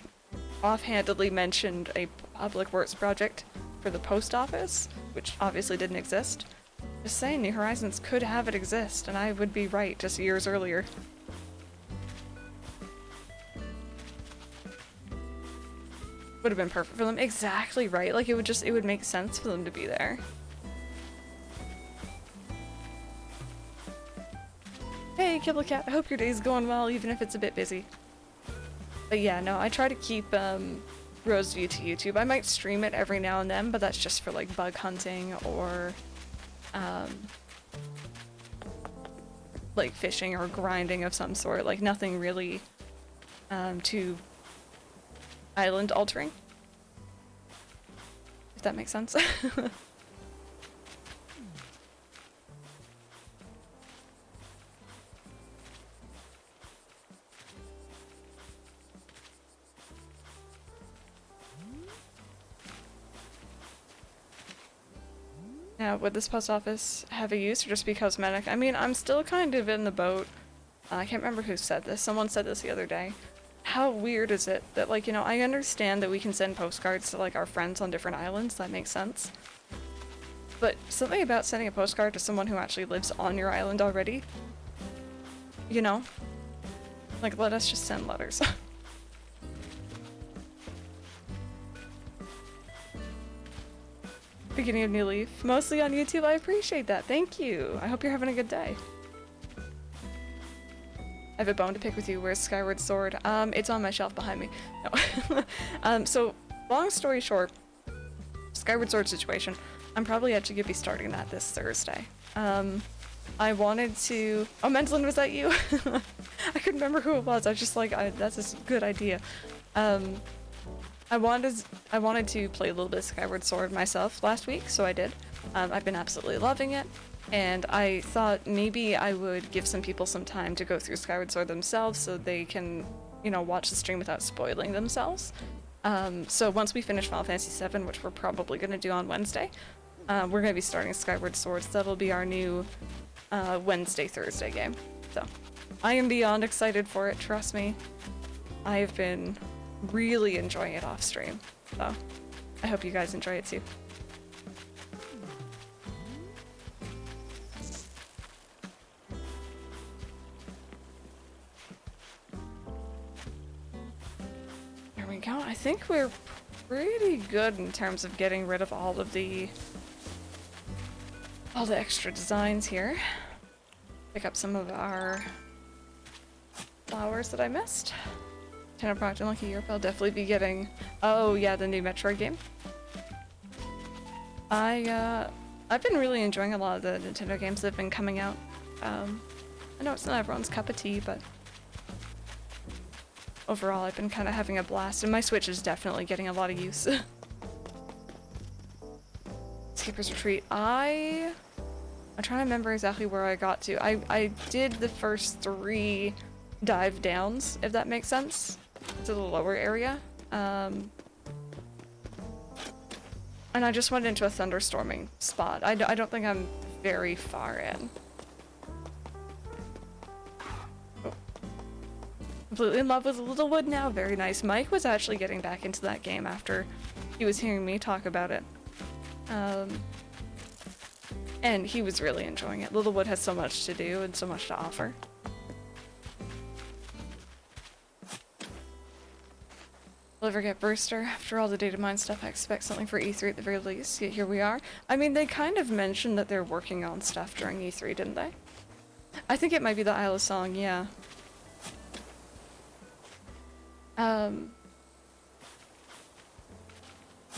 offhandedly mentioned a public works project for the post office, which obviously didn't exist. Just saying, New Horizons could have it exist, and I would be right just years earlier. Would have been perfect for them. Exactly right. Like, it would make sense for them to be there. Hey, Kibble Cat, I hope your day's going well, even if it's a bit busy. But yeah, no, I try to keep Roseview to YouTube. I might stream it every now and then, but that's just for like bug hunting or like fishing or grinding of some sort. Like nothing really too island altering. If that makes sense. Now, would this post office have a use or just be cosmetic? I mean, I'm still kind of in the boat. I can't remember who said this. Someone said this the other day. How weird is it that, like, you know, I understand that we can send postcards to, like, our friends on different islands. That makes sense. But something about sending a postcard to someone who actually lives on your island already, you know? Like, let us just send letters. Beginning of New Leaf. Mostly on YouTube. I appreciate that. Thank you. I hope you're having a good day. I have a bone to pick with you. Where's Skyward Sword? It's on my shelf behind me. No. So, long story short, Skyward Sword situation. I'm probably actually going to be starting that this Thursday. I wanted to... Oh, Mentalin, was that you? I couldn't remember who it was. I was just like, that's a good idea. I wanted to play a little bit of Skyward Sword myself last week, so I did. I've been absolutely loving it, and I thought maybe I would give some people some time to go through Skyward Sword themselves so they can, you know, watch the stream without spoiling themselves. So once we finish Final Fantasy VII, which we're probably going to do on Wednesday, we're going to be starting Skyward Sword, so that'll be our new Wednesday, Thursday game. So I am beyond excited for it, trust me. I have been really enjoying it off stream, so I hope you guys enjoy it too. There we go. I think we're pretty good in terms of getting rid of all the extra designs here. Pick up some of our flowers that I missed. Tenor Lucky Europe, I'll definitely be getting. Oh yeah, the new Metroid game. I've been really enjoying a lot of the Nintendo games that have been coming out. I know it's not everyone's cup of tea, but overall I've been kind of having a blast, and my Switch is definitely getting a lot of use. Skipper's Retreat. I'm trying to remember exactly where I got to. I did the first 3 dive downs, if that makes sense, to the lower area. And I just went into a thunderstorming spot. I don't think I'm very far in. Oh. Completely in love with Littlewood now. Very nice. Mike was actually getting back into that game after he was hearing me talk about it. And he was really enjoying it. Littlewood has so much to do and so much to offer. Will ever get Brewster? After all the data mine stuff, I expect something for E3 at the very least. Yet here we are. I mean, they kind of mentioned that they're working on stuff during E3, didn't they? I think it might be the Isle of Song, yeah.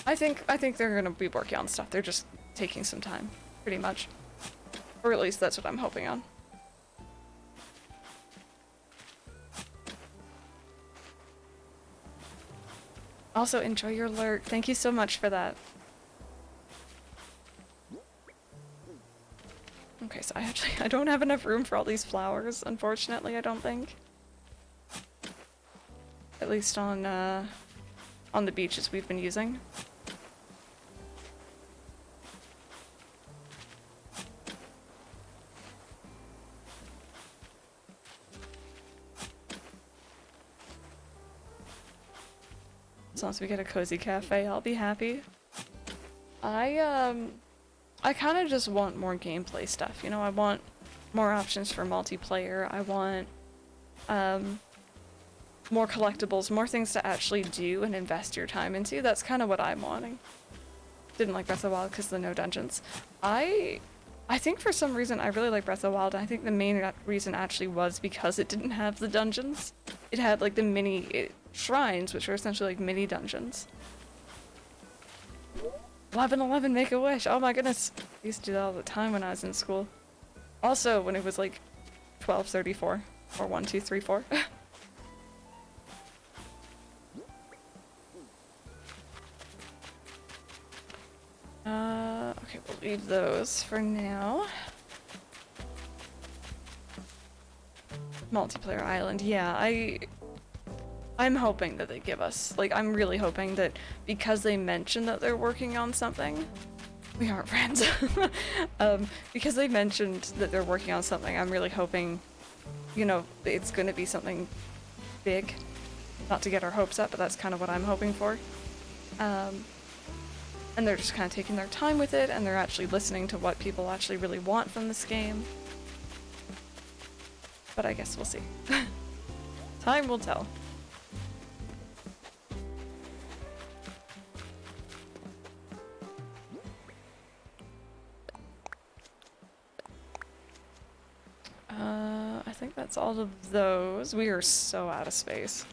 I think they're gonna be working on stuff. They're just taking some time, pretty much. Or at least that's what I'm hoping on. Also, enjoy your lurk. Thank you so much for that. Okay, so I don't have enough room for all these flowers, unfortunately, I don't think. At least on the beaches we've been using. As long as we get a cozy cafe, I'll be happy. I kind of just want more gameplay stuff, you know? I want more options for multiplayer. I want more collectibles, more things to actually do and invest your time into. That's kind of what I'm wanting. Didn't like Breath of the Wild because of the no dungeons. I think for some reason I really like Breath of the Wild. I think the main reason actually was because it didn't have the dungeons. It had like the mini shrines, which are essentially like mini dungeons. 1111 make a wish. Oh my goodness. I used to do that all the time when I was in school. Also when it was like 1234 or 1234. Okay, we'll leave those for now. Multiplayer island, yeah, I'm hoping that they give us, like, I'm really hoping that because they mentioned that they're working on something, we aren't friends, because they mentioned that they're working on something, I'm really hoping, you know, it's gonna be something big. Not to get our hopes up, but that's kind of what I'm hoping for. And they're just kind of taking their time with it, and they're actually listening to what people actually really want from this game. But I guess we'll see. Time will tell. I think that's all of those. We are so out of space.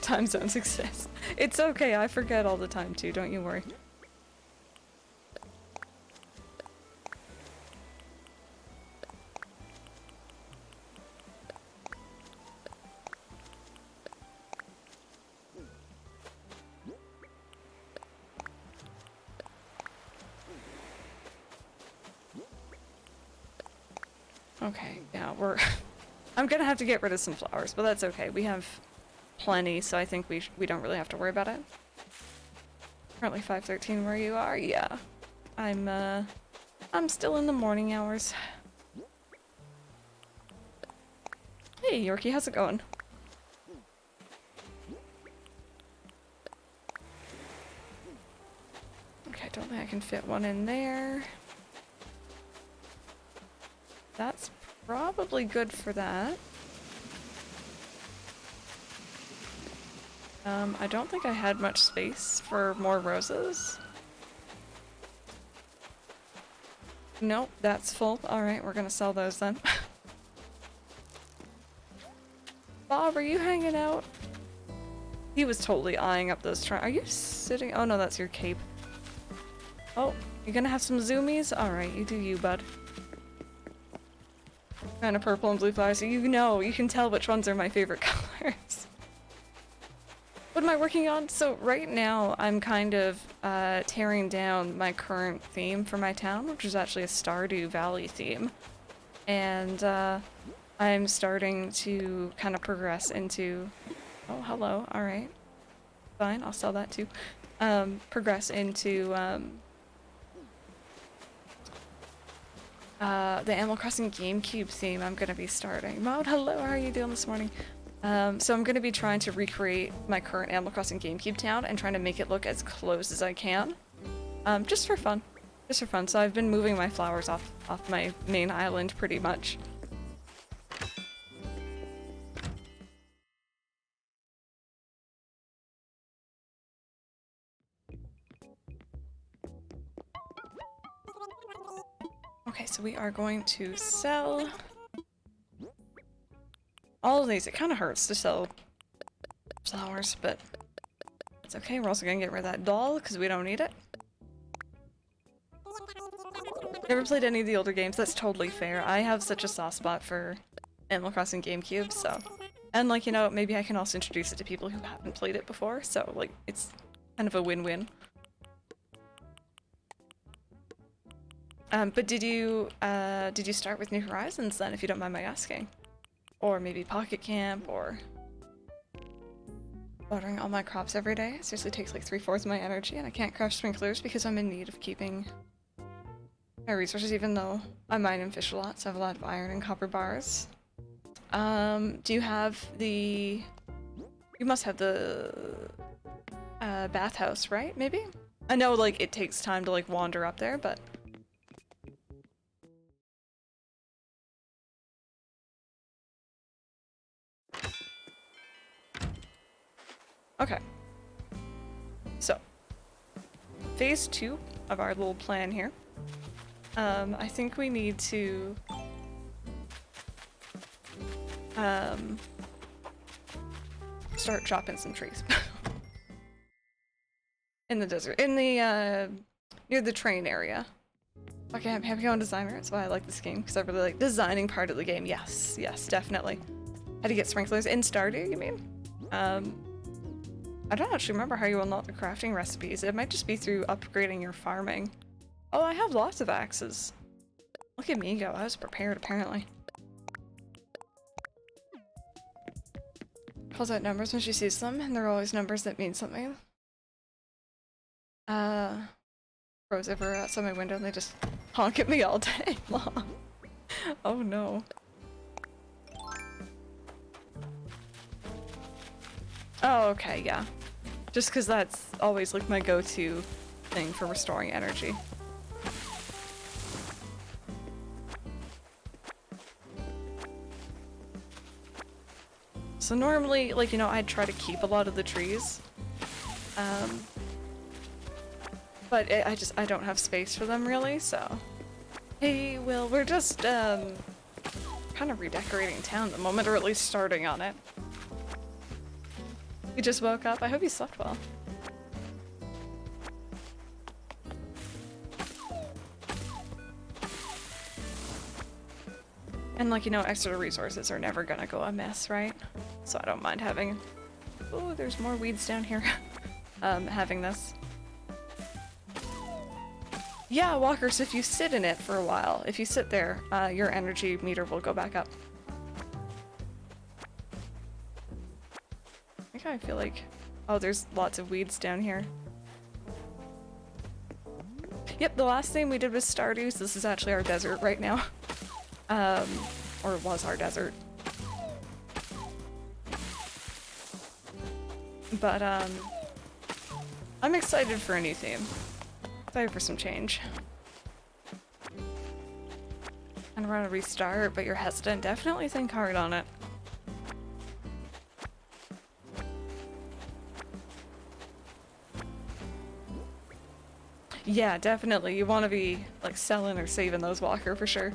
Time zones exist. It's okay, I forget all the time too, don't you worry. Okay, yeah, I'm gonna have to get rid of some flowers, but that's okay. We have plenty, so I think we don't really have to worry about it. Currently 5:13 where you are? Yeah. I'm still in the morning hours. Hey, Yorkie, how's it going? Okay, I don't think I can fit one in there. That's probably good for that. I don't think I had much space for more roses. Nope, that's full. Alright, we're gonna sell those then. Bob, are you hanging out? He was totally eyeing up those are you sitting? Oh no, that's your cape. Oh, you're gonna have some zoomies? Alright, you do you, bud. Kind of purple and blue flowers, so you know, you can tell which ones are my favorite colors. What am I working on? So right now I'm kind of tearing down my current theme for my town, which is actually a Stardew Valley theme. And I'm starting to kind of progress into... Oh, hello. Alright. Fine, I'll sell that too. Progress into the Animal Crossing GameCube theme I'm going to be starting. Maud, hello, how are you doing this morning? So I'm going to be trying to recreate my current Animal Crossing GameCube town and trying to make it look as close as I can. Just for fun. Just for fun. So I've been moving my flowers off my main island pretty much. Okay, so we are going to sell all of these. It kind of hurts to sell flowers, but it's okay. We're also gonna get rid of that doll because we don't need it. Never played any of the older games. That's totally fair. I have such a soft spot for Animal Crossing GameCube, so... And, like, you know, maybe I can also introduce it to people who haven't played it before, so, like, it's kind of a win-win. But did you start with New Horizons then, if you don't mind my asking? Or maybe Pocket Camp, or... watering all my crops every day? It seriously takes like 3/4 of my energy, and I can't craft sprinklers because I'm in need of keeping my resources, even though I mine and fish a lot, so I have a lot of iron and copper bars. Do you have the... You must have the... bathhouse, right? Maybe? I know, like, it takes time to, like, wander up there, but... Okay. So, phase 2 of our little plan here. I think we need to start chopping some trees. In the desert. In the near the train area. Okay, I'm happy on designer. That's why I like this game, because I really like designing part of the game. Yes, yes, definitely. How to get sprinklers in Stardew, you mean? I don't actually remember how you unlock the crafting recipes. It might just be through upgrading your farming. Oh, I have lots of axes. Look at me go. I was prepared, apparently. Calls out numbers when she sees them, and they're always numbers that mean something. Crows ever outside my window and they just honk at me all day long. Oh no. Oh, okay, yeah. Just because that's always like my go-to thing for restoring energy. So normally, like, you know, I'd try to keep a lot of the trees. But I don't have space for them really, so. Hey, Will, we're just, kind of redecorating town at the moment, or at least starting on it. You just woke up? I hope you slept well. And like, you know, extra resources are never gonna go amiss, right? So I don't mind having... Oh, there's more weeds down here. Having this. Yeah, walkers, if you sit in it for a while, if you sit there, your energy meter will go back up. I feel like... Oh, there's lots of weeds down here. Yep, the last thing we did was Stardews. This is actually our desert right now. Or it was our desert. But, I'm excited for a new theme. Excited for some change. And we're gonna restart, but you're hesitant. Definitely think hard on it. Yeah, definitely. You want to be, like, selling or saving those, Walker, for sure.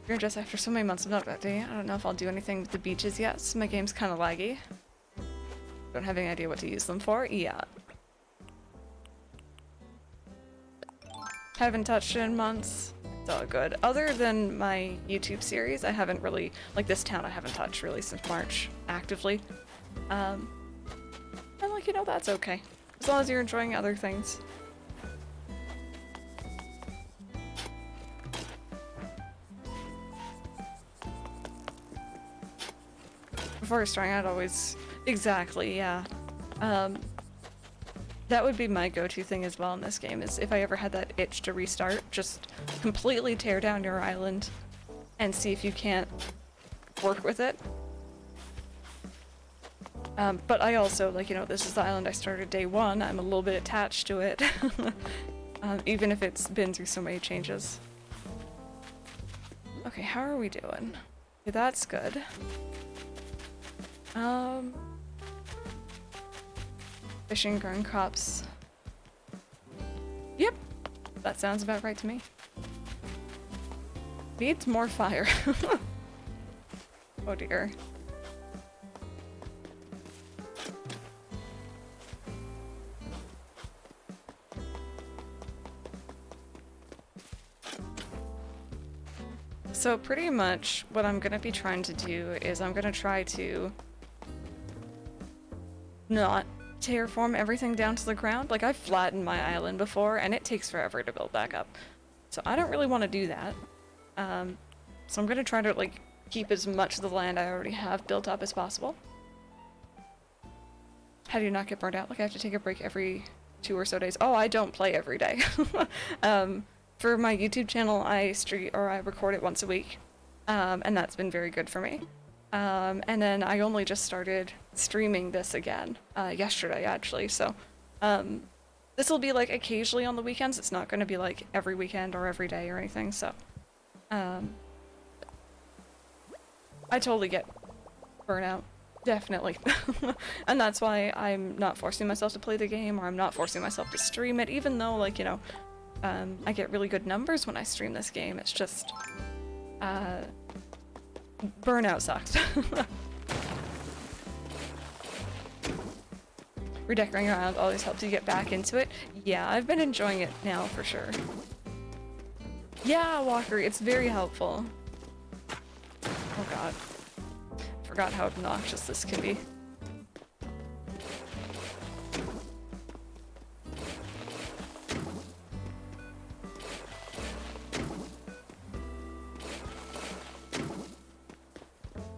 You're just after so many months of not updating. I don't know if I'll do anything with the beaches yet, so my game's kind of laggy. Don't have any idea what to use them for. Yeah. Haven't touched it in months. It's all good. Other than my YouTube series, I haven't really, like this town I haven't touched really since March, actively. And like, you know, that's okay. As long as you're enjoying other things. Before starting, I'd always... Exactly, yeah. That would be my go-to thing as well in this game, is if I ever had that itch to restart, just completely tear down your island and see if you can't work with it. But I also, like, you know, this is the island I started day one. I'm a little bit attached to it, even if it's been through so many changes. Okay, how are we doing? Okay, that's good. Fishing, growing crops. Yep, that sounds about right to me. Needs more fire. Oh dear. So pretty much what I'm gonna be trying to do is I'm gonna try to not terraform everything down to the ground. Like, I've flattened my island before and it takes forever to build back up. So I don't really want to do that. So I'm gonna try to, like, keep as much of the land I already have built up as possible. How do you not get burned out? Like, I have to take a break every 2 or so days. Oh, I don't play every day. For my YouTube channel, I record it once a week. And that's been very good for me. And then I only just started streaming this again, yesterday actually, so, this will be like occasionally on the weekends. It's not going to be like every weekend or every day or anything, so, I totally get burnout, definitely. And that's why I'm not forcing myself to play the game, or I'm not forcing myself to stream it, even though, like, you know, I get really good numbers when I stream this game. It's just, burnout sucks. Redecorating your island always helps you get back into it. Yeah, I've been enjoying it now for sure. Yeah, Walker, it's very helpful. Oh god. Forgot how obnoxious this can be.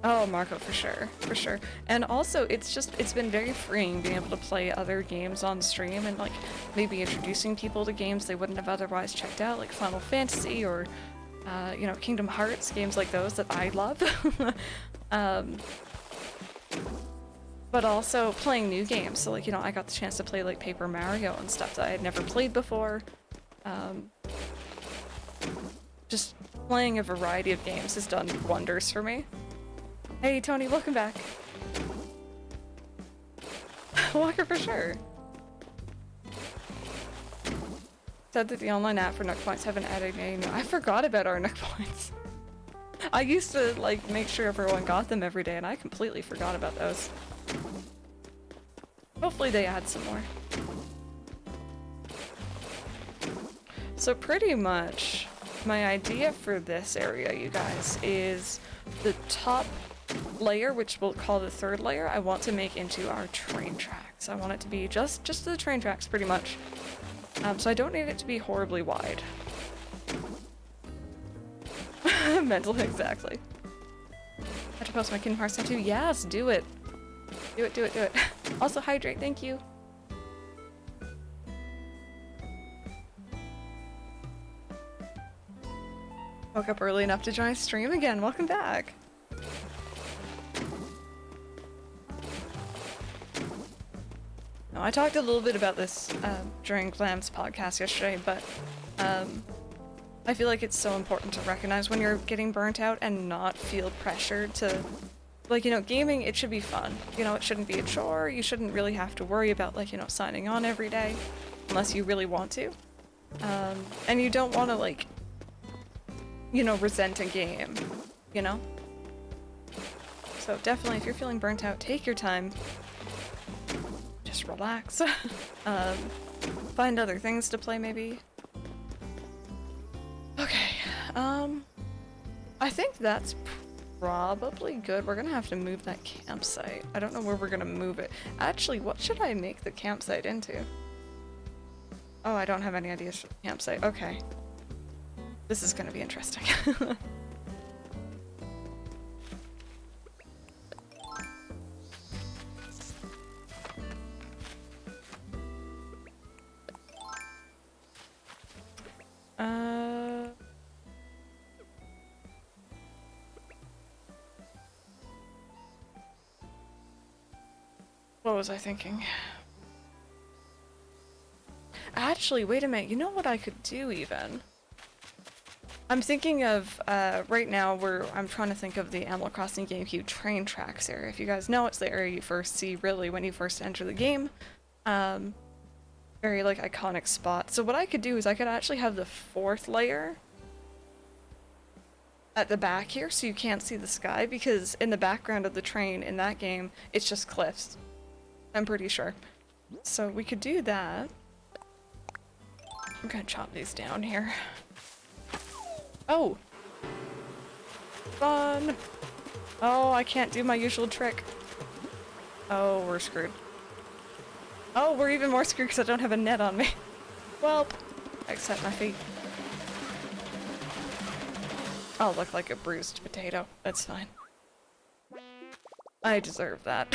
Oh, Marco, for sure, for sure. And also, it's been very freeing being able to play other games on stream and, like, maybe introducing people to games they wouldn't have otherwise checked out, like Final Fantasy or, you know, Kingdom Hearts, games like those that I love. But also playing new games, so, like, you know, I got the chance to play, like, Paper Mario and stuff that I had never played before. Just playing a variety of games has done wonders for me. Hey Tony, welcome back. Walker, for sure. Said that the online app for Nook Points haven't added any. I forgot about our Nook Points. I used to, like, make sure everyone got them every day, and I completely forgot about those. Hopefully they add some more. So pretty much, my idea for this area, you guys, is the top layer, which we'll call the third layer, I want to make into our train tracks. I want it to be just the train tracks, pretty much. So I don't need it to be horribly wide. Mental, exactly. I have to post my Kingdom Hearts tattoo? Yes, do it. Do it, do it, do it. Also, hydrate, thank you. Woke up early enough to join stream again. Welcome back. Now, I talked a little bit about this during Glam's podcast yesterday, but I feel like it's so important to recognize when you're getting burnt out and not feel pressured to, like, you know, gaming, it should be fun. You know, it shouldn't be a chore. You shouldn't really have to worry about, like, you know, signing on every day unless you really want to. And you don't want to, like, you know, resent a game, you know? So definitely, if you're feeling burnt out, take your time. Just relax. Find other things to play, maybe. Okay, I think that's probably good. We're gonna have to move that campsite. I don't know where we're gonna move it. Actually, what should I make the campsite into? Oh, I don't have any ideas for the campsite. Okay. This is gonna be interesting. What was I thinking? Actually, wait a minute. You know what I could do even? I'm thinking of, right now I'm trying to think of the Animal Crossing GameCube train tracks area. If you guys know, it's the area you first see really when you first enter the game. Very, like, iconic spot. So what I could do is I could actually have the 4th layer at the back here so you can't see the sky, because in the background of the train in that game, it's just cliffs. I'm pretty sure. So we could do that. I'm gonna chop these down here. Oh! Fun! Oh, I can't do my usual trick. Oh, we're screwed. Oh, we're even more screwed because I don't have a net on me. Well, except my feet. I'll look like a bruised potato. That's fine. I deserve that.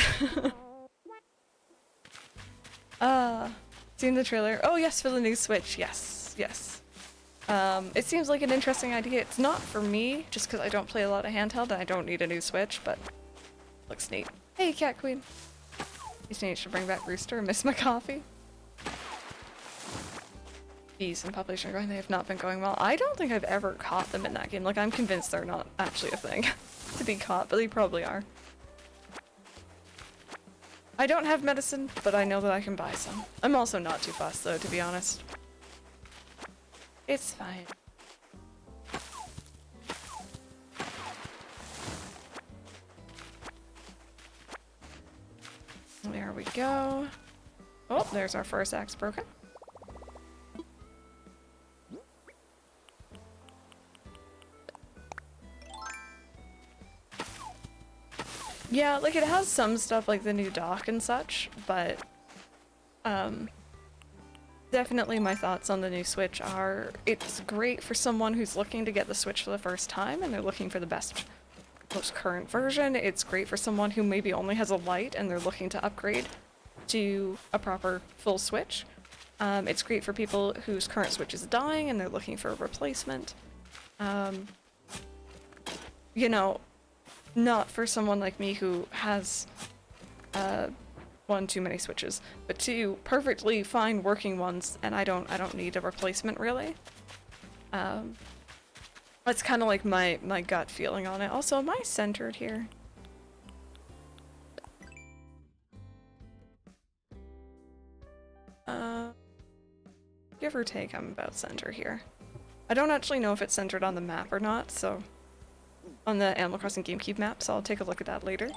Seen the trailer? Oh yes, for the new Switch. Yes, yes. It seems like an interesting idea. It's not for me, just because I don't play a lot of handheld and I don't need a new Switch, but looks neat. Hey, Cat Queen. These needs to bring back Rooster. Miss my coffee. Bees and population growing, they have not been going well. I don't think I've ever caught them in that game. Like, I'm convinced they're not actually a thing to be caught, but they probably are. I don't have medicine, but I know that I can buy some. I'm also not too fussed, though, to be honest. It's fine. There we go. Oh, there's our first axe broken. Yeah, like, it has some stuff like the new dock and such, but definitely my thoughts on the new Switch are it's great for someone who's looking to get the Switch for the first time and they're looking for the best, most current version. It's great for someone who maybe only has a Lite and they're looking to upgrade to a proper full Switch. It's great for people whose current Switch is dying and they're looking for a replacement. You know, not for someone like me who has, 1, too many Switches, but 2, perfectly fine working ones, and I don't need a replacement, really. That's kind of like my gut feeling on it. Also, am I centered here? Give or take, I'm about center here. I don't actually know if it's centered on the map or not, so... on the Animal Crossing GameCube map, so I'll take a look at that later.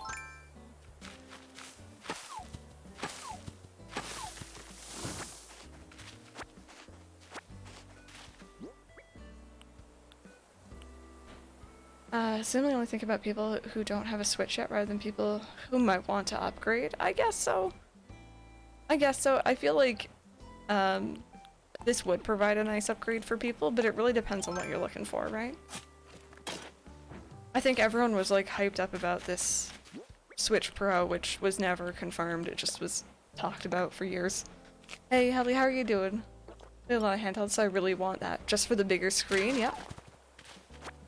Simply only think about people who don't have a Switch yet rather than people who might want to upgrade. I guess so. I guess so. I feel like this would provide a nice upgrade for people, but it really depends on what you're looking for, right? I think everyone was like hyped up about this Switch Pro, which was never confirmed. It just was talked about for years. Hey, Helly, how are you doing? I play a lot of handhelds, so I really want that. Just for the bigger screen, yep.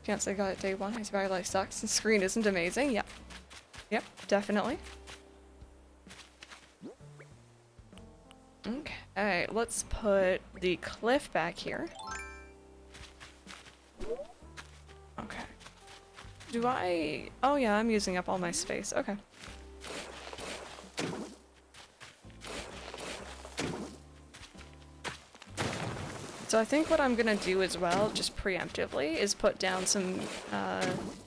Can't say I got it day one. His battery life sucks. The screen isn't amazing. Yep. Yep, definitely. Okay, let's put the cliff back here. Okay. Do I... Oh yeah, I'm using up all my space. Okay. So I think what I'm gonna do as well, just preemptively, is put down some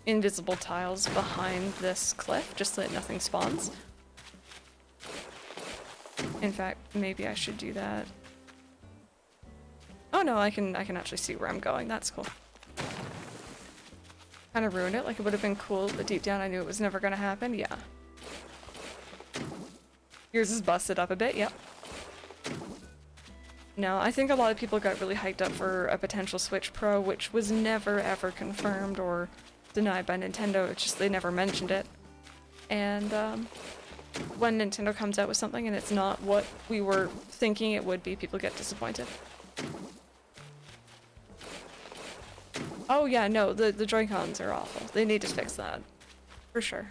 invisible tiles behind this cliff, just so that nothing spawns. In fact, maybe I should do that. Oh no, I can actually see where I'm going. That's cool. Kind of ruined it. Like, it would have been cool, but deep down I knew it was never gonna happen. Yeah. Yours is busted up a bit. Yep. No, I think a lot of people got really hyped up for a potential Switch Pro, which was never ever confirmed or denied by Nintendo. It's just they never mentioned it. And when Nintendo comes out with something and it's not what we were thinking it would be, people get disappointed. Oh yeah, no, the Joy-Cons are awful. They need to fix that. For sure.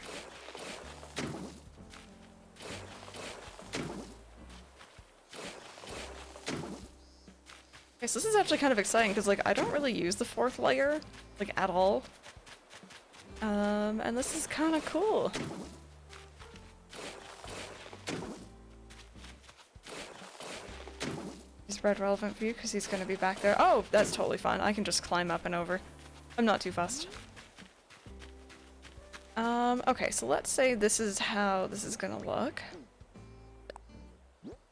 Okay, so this is actually kind of exciting because, like, I don't really use the fourth layer, like, at all. And this is kind of cool. Is red relevant for you? Because he's going to be back there. Oh, that's totally fine. I can just climb up and over. I'm not too fussed. Okay, so let's say this is how this is going to look.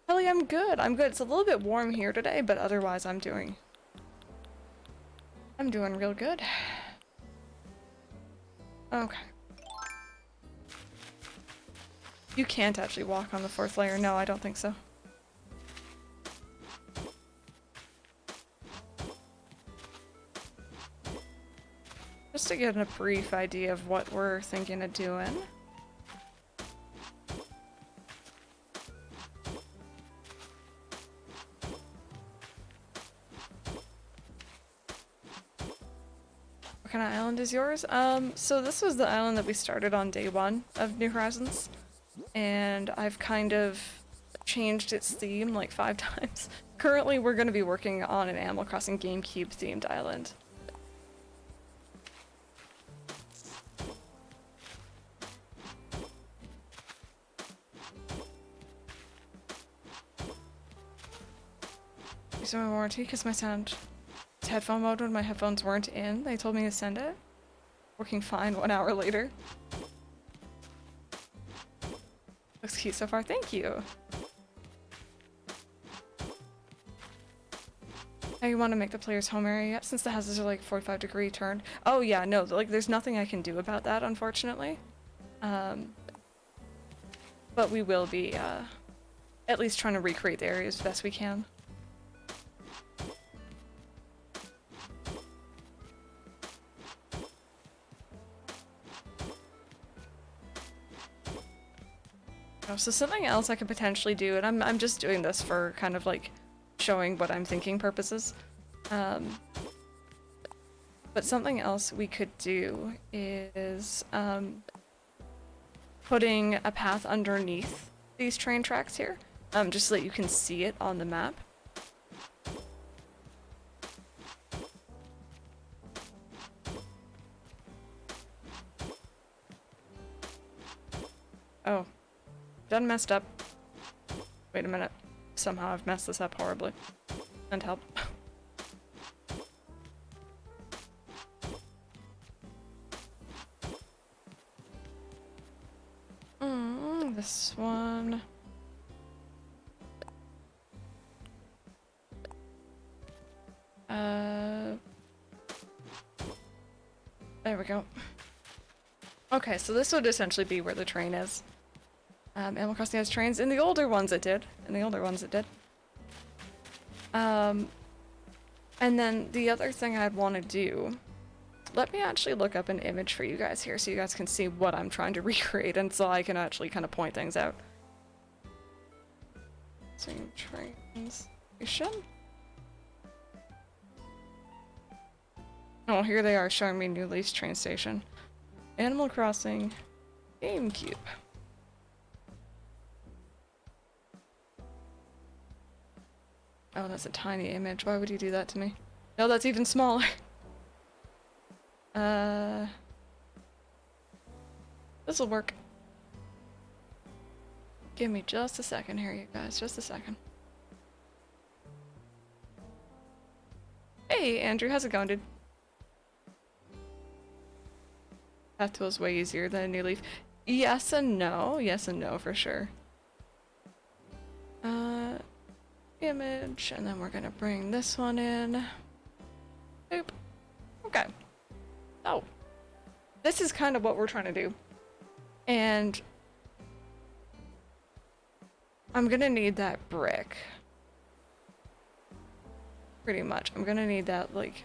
Ellie, I'm good. I'm good. It's a little bit warm here today, but otherwise I'm doing real good. Okay. You can't actually walk on the fourth layer. No, I don't think so. Just to get a brief idea of what we're thinking of doing. What kind of island is yours? So this was the island that we started on day one of New Horizons. And I've kind of changed its theme like 5 times. Currently, we're going to be working on an Animal Crossing GameCube themed island. Use my warranty because my sound headphone mode when my headphones weren't in. They told me to send it. Working fine 1 hour later. Looks cute so far. Thank you. Now you want to make the player's home area yet? Since the houses are like 45-degree turned. Oh yeah, no, like there's nothing I can do about that, unfortunately. But we will be at least trying to recreate the area as best we can. Oh, so something else I could potentially do, and I'm just doing this for kind of like showing what I'm thinking purposes. But something else we could do is putting a path underneath these train tracks here, just so that you can see it on the map. Oh. Done messed up. Wait a minute. Somehow I've messed this up horribly. And help. This one. There we go. Okay, so this would essentially be where the train is. Animal Crossing has trains. In the older ones it did. And then the other thing I'd want to do... Let me actually look up an image for you guys here so you guys can see what I'm trying to recreate and so I can actually kind of point things out. Train station. Oh, here they are showing me New Leaf's train station. Animal Crossing GameCube. Oh, that's a tiny image. Why would you do that to me? No, that's even smaller. This'll work. Give me just a second here, you guys. Just a second. Hey, Andrew. How's it going, dude? Path tool is way easier than a New Leaf. Yes and no. Yes and no, for sure. Image, and then we're gonna bring this one in. Boop. Okay. Oh. This is kind of what we're trying to do. And I'm gonna need that brick. Pretty much. I'm gonna need that, like,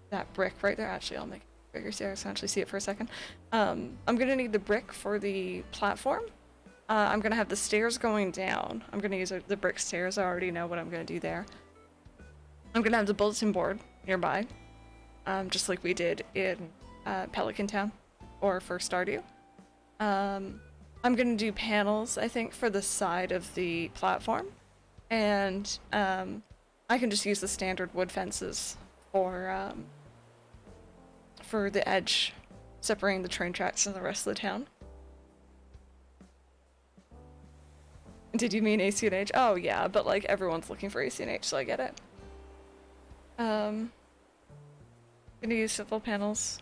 that brick right there. Actually, I'll make it bigger so I can actually see it for a second. I'm gonna need the brick for the platform. I'm gonna have the stairs going down. I'm gonna use the brick stairs. I already know what I'm gonna do there. I'm gonna have the bulletin board nearby, just like we did in Pelican Town or for Stardew. I'm gonna do panels, I think, for the side of the platform, and I can just use the standard wood fences for the edge, separating the train tracks from the rest of the town. Did you mean AC&H? Oh yeah, but like everyone's looking for AC&H, so I get it. Gonna use simple panels.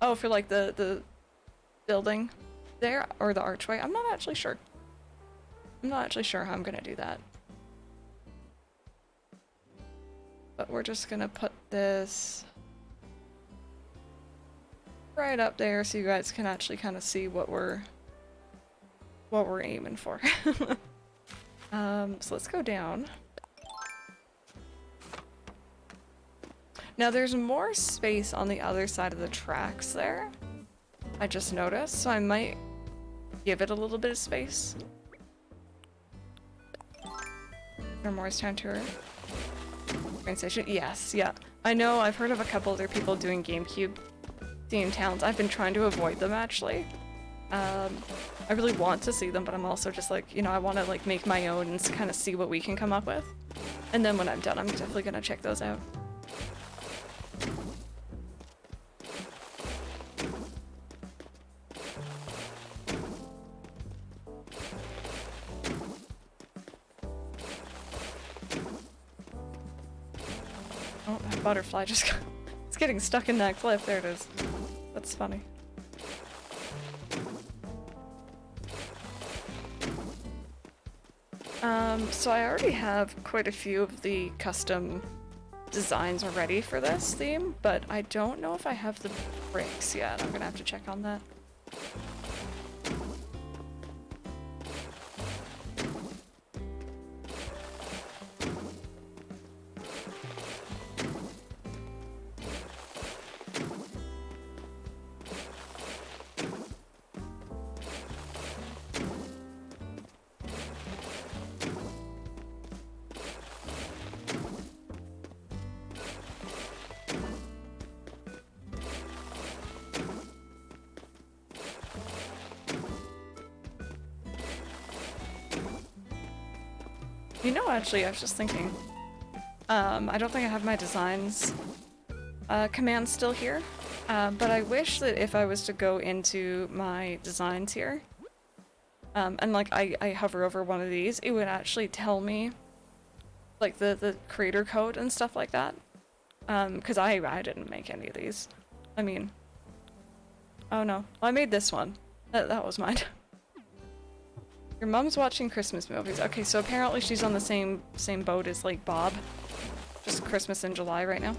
Oh, for like the building there, or the archway. I'm not actually sure. I'm not actually sure how I'm gonna do that. But we're just gonna put this right up there so you guys can actually kind of see what we're aiming for. So let's go down. Now there's more space on the other side of the tracks there. I just noticed, so I might give it a little bit of space. Morristown tour. Train station. Yes, yeah. I know, I've heard of a couple other people doing GameCube themed towns. I've been trying to avoid them actually. I really want to see them, but I'm also just like, you know, I want to like make my own and kind of see what we can come up with. And then when I'm done, I'm definitely gonna check those out. Oh, that butterfly just got, it's getting stuck in that cliff. There it is. That's funny. So I already have quite a few of the custom designs already for this theme, but I don't know if I have the bricks yet. I'm gonna have to check on that. You know, actually, I was just thinking. I don't think I have my designs command still here, but I wish that if I was to go into my designs here, and like I hover over one of these, it would actually tell me like the creator code and stuff like that. Because I didn't make any of these. I mean, oh no, well, I made this one. That was mine. Your mom's watching Christmas movies. Okay, so apparently she's on the same boat as like Bob. Just Christmas in July right now.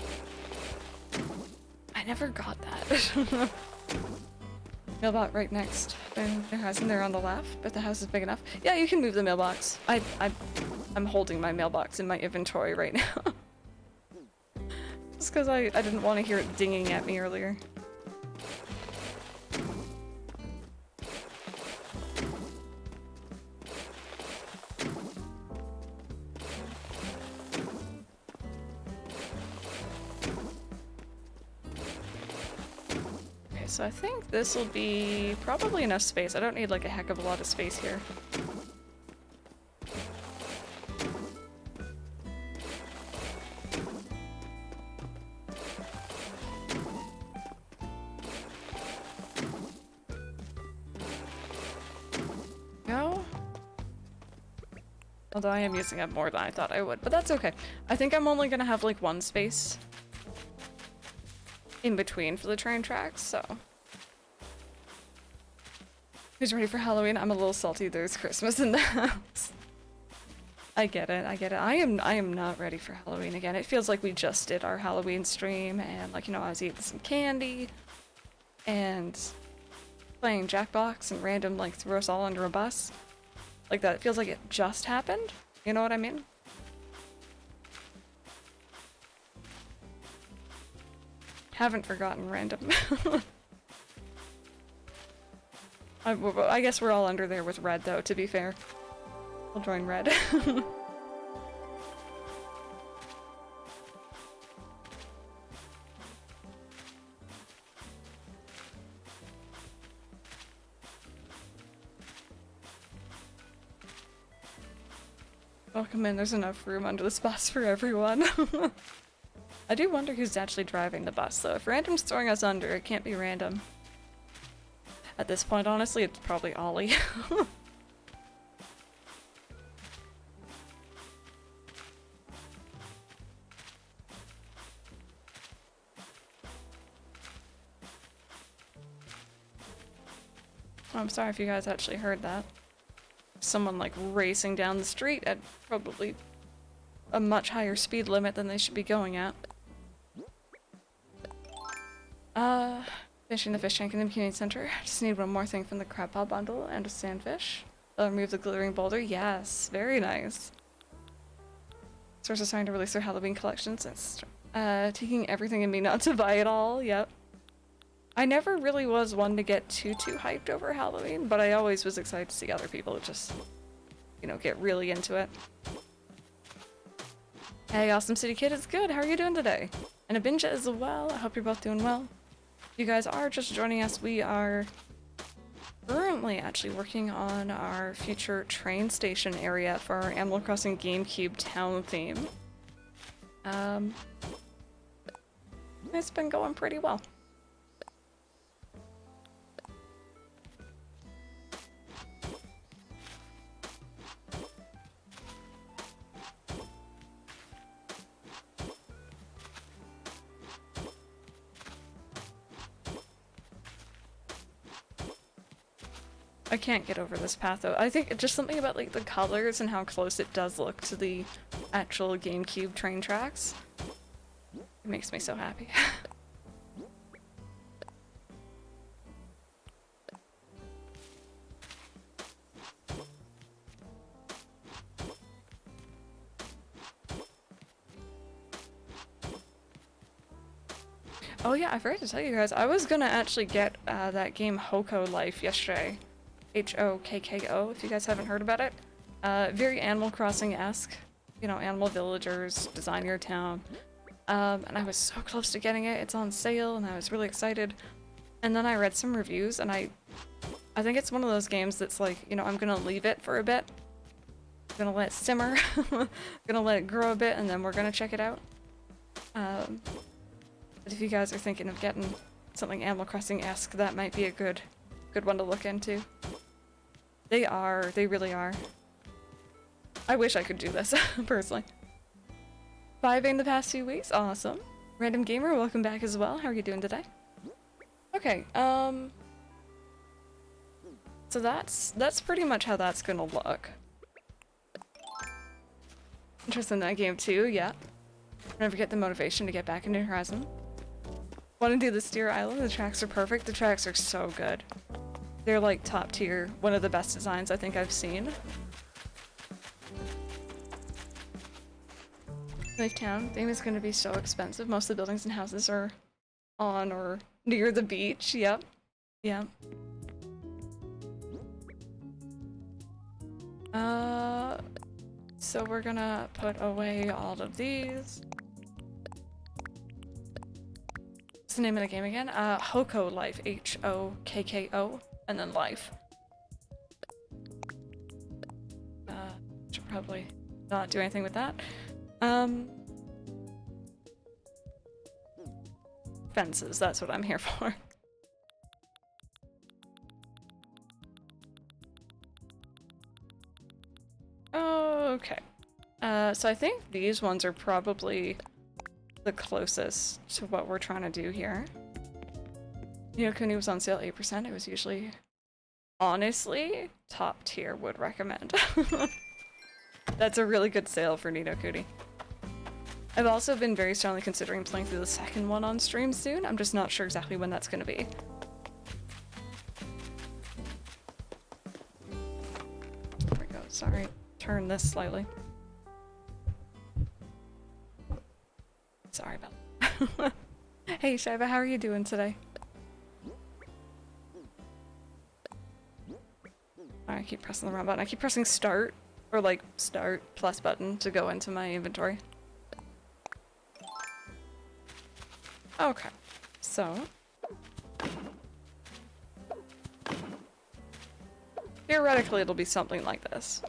I never got that. Mailbox right next. And there hasn't. They're on the left, but the house is big enough. Yeah, you can move the mailbox. I'm holding my mailbox in my inventory right now. Just because I didn't want to hear it dinging at me earlier. so I think this will be probably enough space. I don't need like a heck of a lot of space here. Go. Although I am using up more than I thought I would, but that's okay. I think I'm only gonna have like one space in between for the train tracks, so. Who's ready for Halloween? I'm a little salty there's Christmas in the house. I get it, I get it. I am not ready for Halloween again. It feels like we just did our Halloween stream and like, you know, I was eating some candy and playing Jackbox and random like threw us all under a bus. Like that, it feels like it just happened. You know what I mean? Haven't forgotten random. I guess we're all under there with red though, to be fair. We'll join red. Welcome in, there's enough room under this bus for everyone. I do wonder who's actually driving the bus though. If random's throwing us under, it can't be random. At this point, honestly, it's probably Ollie. I'm sorry if you guys actually heard that. Someone like racing down the street at probably a much higher speed limit than they should be going at. Fishing the fish tank in the community center. Just need one more thing from the crab paw bundle and a sandfish. They'll remove the glittering boulder. Yes, very nice. Stores are starting to release their Halloween collections. It's taking everything in me not to buy it all. Yep. I never really was one to get too hyped over Halloween, but I always was excited to see other people just, you know, get really into it. Hey, Awesome City Kid, it's good. How are you doing today? And Abinja as well. I hope you're both doing well. If you guys are just joining us, we are currently actually working on our future train station area for our Animal Crossing GameCube town theme. It's been going pretty well. I can't get over this path though. I think just something about like the colors and how close it does look to the actual GameCube train tracks. It makes me so happy. Oh yeah, I forgot to tell you guys, I was gonna actually get that game Hoko Life yesterday. H-O-K-K-O, if you guys haven't heard about it. Very Animal Crossing-esque. You know, animal villagers, design your town. And I was so close to getting it. It's on sale, and I was really excited. And then I read some reviews, and I think it's one of those games that's like, you know, I'm gonna leave it for a bit. I'm gonna let it simmer. I'm gonna let it grow a bit, and then we're gonna check it out. But if you guys are thinking of getting something Animal Crossing-esque, that might be a good one to look into. They really are. I wish I could do this, personally. Vibing the past few weeks, awesome. Random Gamer, welcome back as well. How are you doing today? Okay, so that's pretty much how that's gonna look. Interested in that game too, yeah. Never get the motivation to get back into Horizon. Want to do the Steer Island? The tracks are perfect. The tracks are so good. They're like top tier, one of the best designs I think I've seen. Life Town theme is going to be so expensive. Most of the buildings and houses are on or near the beach. Yep. Yeah. So we're gonna put away all of these. What's the name of the game again? Hoko Life. H-O-K-K-O. And then Life. Should probably not do anything with that. Fences, that's what I'm here for. Okay. So I think these ones are probably the closest to what we're trying to do here. You know, Kuni was on sale 8%. It was usually, honestly, top tier, would recommend. That's a really good sale for Ni no Kuni. I've also been very strongly considering playing through the second one on stream soon. I'm just not sure exactly when that's going to be. There we go. Sorry. Turn this slightly. Sorry about that. Hey Shiva, how are you doing today? I keep pressing the wrong button. I keep pressing start, or like start plus button to go into my inventory. Okay, so theoretically it'll be something like this.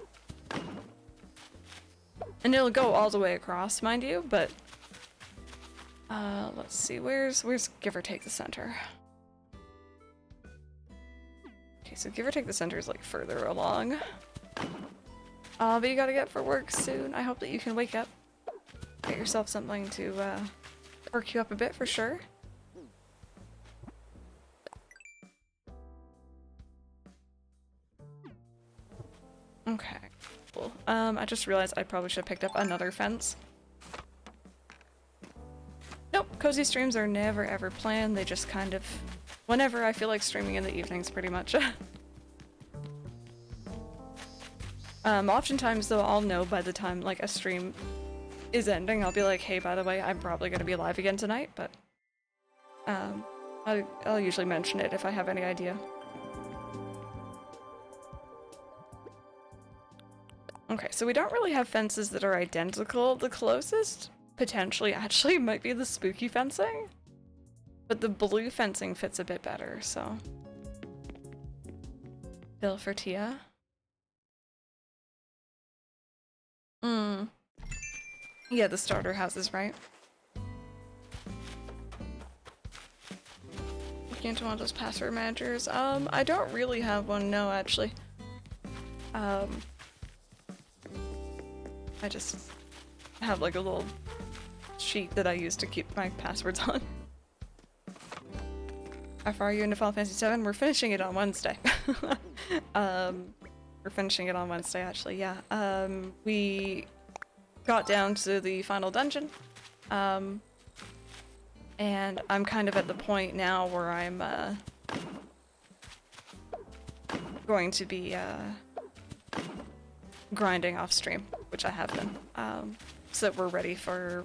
And it'll go all the way across, mind you, but let's see, where's give or take the center? Okay, so give or take the center is like further along. But you gotta get for work soon. I hope that you can wake up, get yourself something to work you up a bit for sure. Okay, cool. I just realized I probably should have picked up another fence. Nope, cozy streams are never ever planned. They just kind of, whenever I feel like streaming in the evenings, pretty much. Oftentimes though, I'll know by the time like a stream is ending, I'll be like, hey, by the way, I'm probably gonna be live again tonight, but I'll usually mention it if I have any idea. Okay, so we don't really have fences that are identical. The closest, potentially, actually, might be the spooky fencing. But the blue fencing fits a bit better, so. Bill for Tia. Yeah, the starter houses, right? Looking into one of those password managers. I don't really have one, no, actually. I just have like a little sheet that I use to keep my passwords on. How far are you into Final Fantasy VII? We're finishing it on Wednesday. We're finishing it on Wednesday, actually, yeah. We got down to the final dungeon. And I'm kind of at the point now where I'm going to be grinding off stream, which I have been, so that we're ready for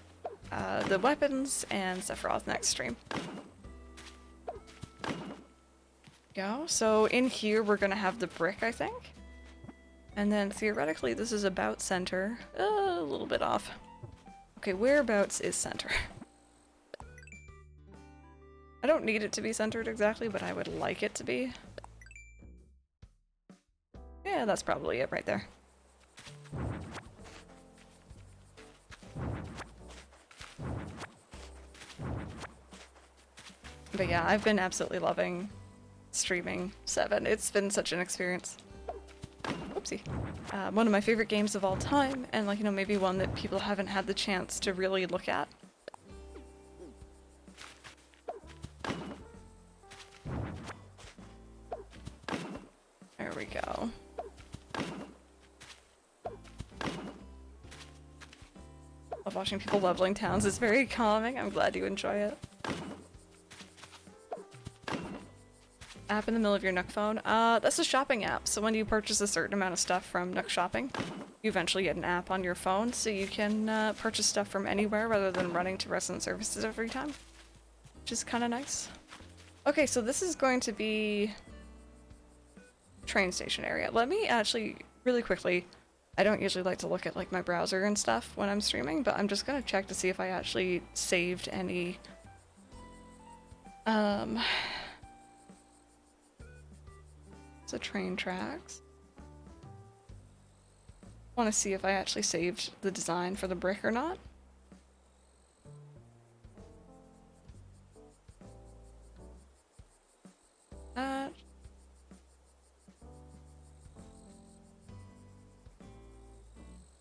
the weapons and Sephiroth's next stream. Go. So in here we're gonna have the brick, I think, and then theoretically this is about center, a little bit off. Okay, whereabouts is center? I don't need it to be centered exactly, but I would like it to be. Yeah, that's probably it right there. But yeah, I've been absolutely loving streaming 7. It's been such an experience. Oopsie. One of my favorite games of all time, and like, you know, maybe one that people haven't had the chance to really look at. There we go. Love watching people leveling towns. It's very calming. I'm glad you enjoy it. App in the middle of your Nook phone? That's a shopping app. So when you purchase a certain amount of stuff from Nook Shopping, you eventually get an app on your phone so you can purchase stuff from anywhere rather than running to resident services every time, which is kind of nice. Okay, so this is going to be train station area. Let me actually, really quickly, I don't usually like to look at like my browser and stuff when I'm streaming, but I'm just gonna check to see if I actually saved any Um, so train tracks. Want to see if I actually saved the design for the brick or not.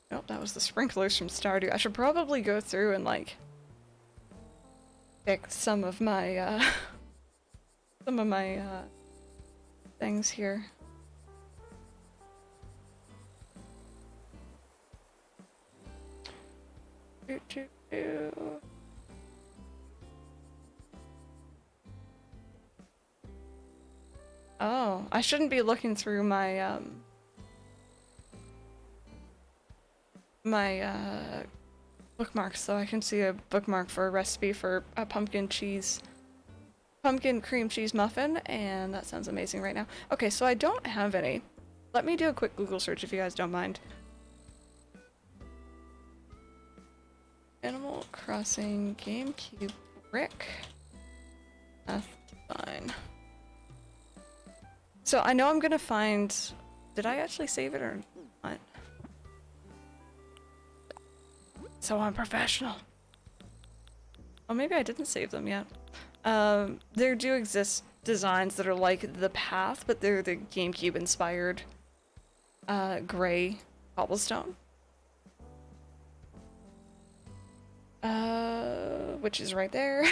Nope, that was the sprinklers from Stardew. I should probably go through and like pick some of my things here. Doo, doo, doo. Oh, I shouldn't be looking through my bookmarks, so I can see a bookmark for a recipe for a pumpkin cream cheese muffin, and that sounds amazing right now. Okay, so I don't have any. Let me do a quick Google search if you guys don't mind. Animal Crossing GameCube brick. That's fine. So I know I'm gonna find... Did I actually save it or not? So unprofessional. Oh, maybe I didn't save them yet. There do exist designs that are like the path, but they're the GameCube inspired gray cobblestone. Which is right there.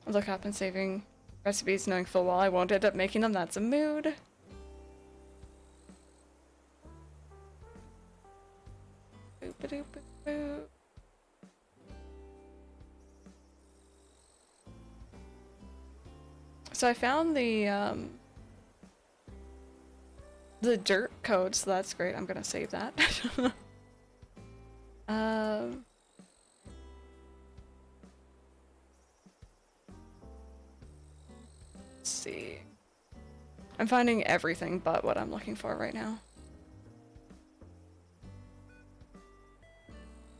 Look up and saving recipes knowing full well I won't end up making them. That's a mood. Boop-a-doop-a-doop. So I found the dirt code, so that's great. I'm gonna save that. Let's see. I'm finding everything but what I'm looking for right now.